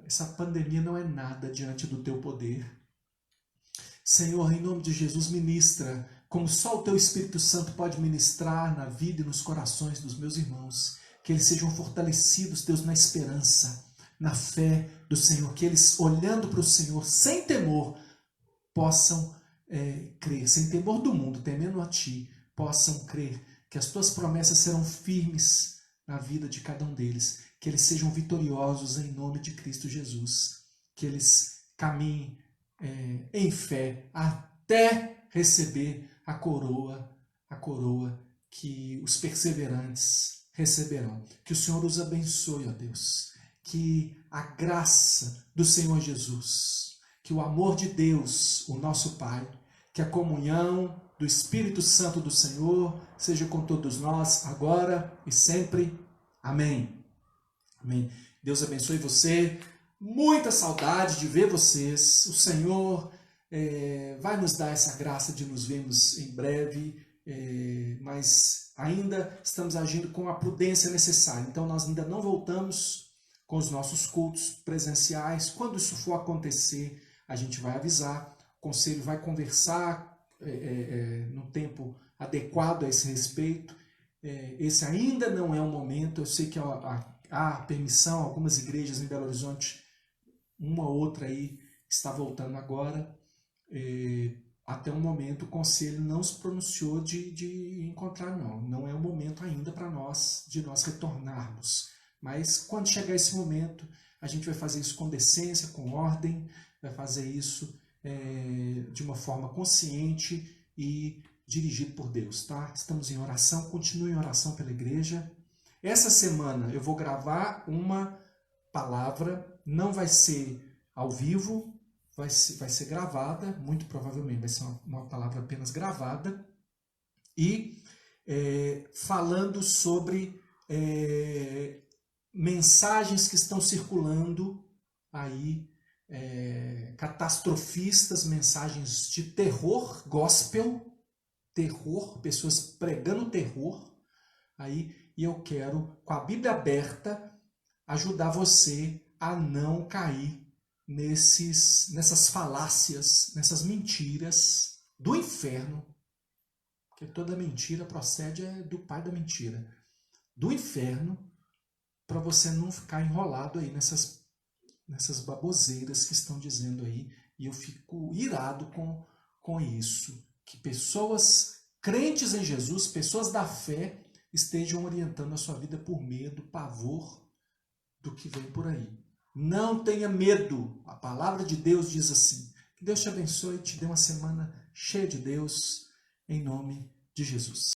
essa pandemia não é nada diante do Teu poder. Senhor, em nome de Jesus, ministra, como só o Teu Espírito Santo pode ministrar na vida e nos corações dos meus irmãos, que eles sejam fortalecidos, Deus, na esperança, na fé do Senhor, que eles, olhando para o Senhor, sem temor, possam crer, sem temor do mundo, temendo a Ti, possam crer que as Tuas promessas serão firmes na vida de cada um deles, que eles sejam vitoriosos em nome de Cristo Jesus, que eles caminhem em fé até receber a coroa que os perseverantes receberão. Que o Senhor os abençoe, ó Deus. Que a graça do Senhor Jesus, que o amor de Deus, o nosso Pai, que a comunhão do Espírito Santo do Senhor seja com todos nós, agora e sempre. Amém. Amém. Deus abençoe você. Muita saudade de ver vocês. O Senhor vai nos dar essa graça de nos vermos em breve, mas ainda estamos agindo com a prudência necessária. Então nós ainda não voltamos com os nossos cultos presenciais. Quando isso for acontecer, a gente vai avisar. O conselho vai conversar no tempo adequado a esse respeito. Esse ainda não é o momento. Eu sei que há permissão, algumas igrejas em Belo Horizonte, uma ou outra aí está voltando agora. Até o momento o conselho não se pronunciou de encontrar, não é o momento ainda para nós, de nós retornarmos. Mas quando chegar esse momento, a gente vai fazer isso com decência, com ordem, vai fazer isso de uma forma consciente e dirigido por Deus, tá? Estamos em oração, continue em oração pela igreja. Essa semana eu vou gravar uma palavra, não vai ser ao vivo, vai ser gravada, muito provavelmente vai ser uma palavra apenas gravada, e falando sobre mensagens que estão circulando aí, catastrofistas, mensagens de terror, gospel, terror, pessoas pregando terror, aí, e eu quero, com a Bíblia aberta, ajudar você a não cair nessas falácias, nessas mentiras do inferno, porque toda mentira procede do pai da mentira, do inferno, para você não ficar enrolado aí nessas baboseiras que estão dizendo aí, e eu fico irado com isso, que pessoas crentes em Jesus, pessoas da fé, estejam orientando a sua vida por medo, pavor do que vem por aí. Não tenha medo, a palavra de Deus diz assim. Que Deus te abençoe e te dê uma semana cheia de Deus, em nome de Jesus.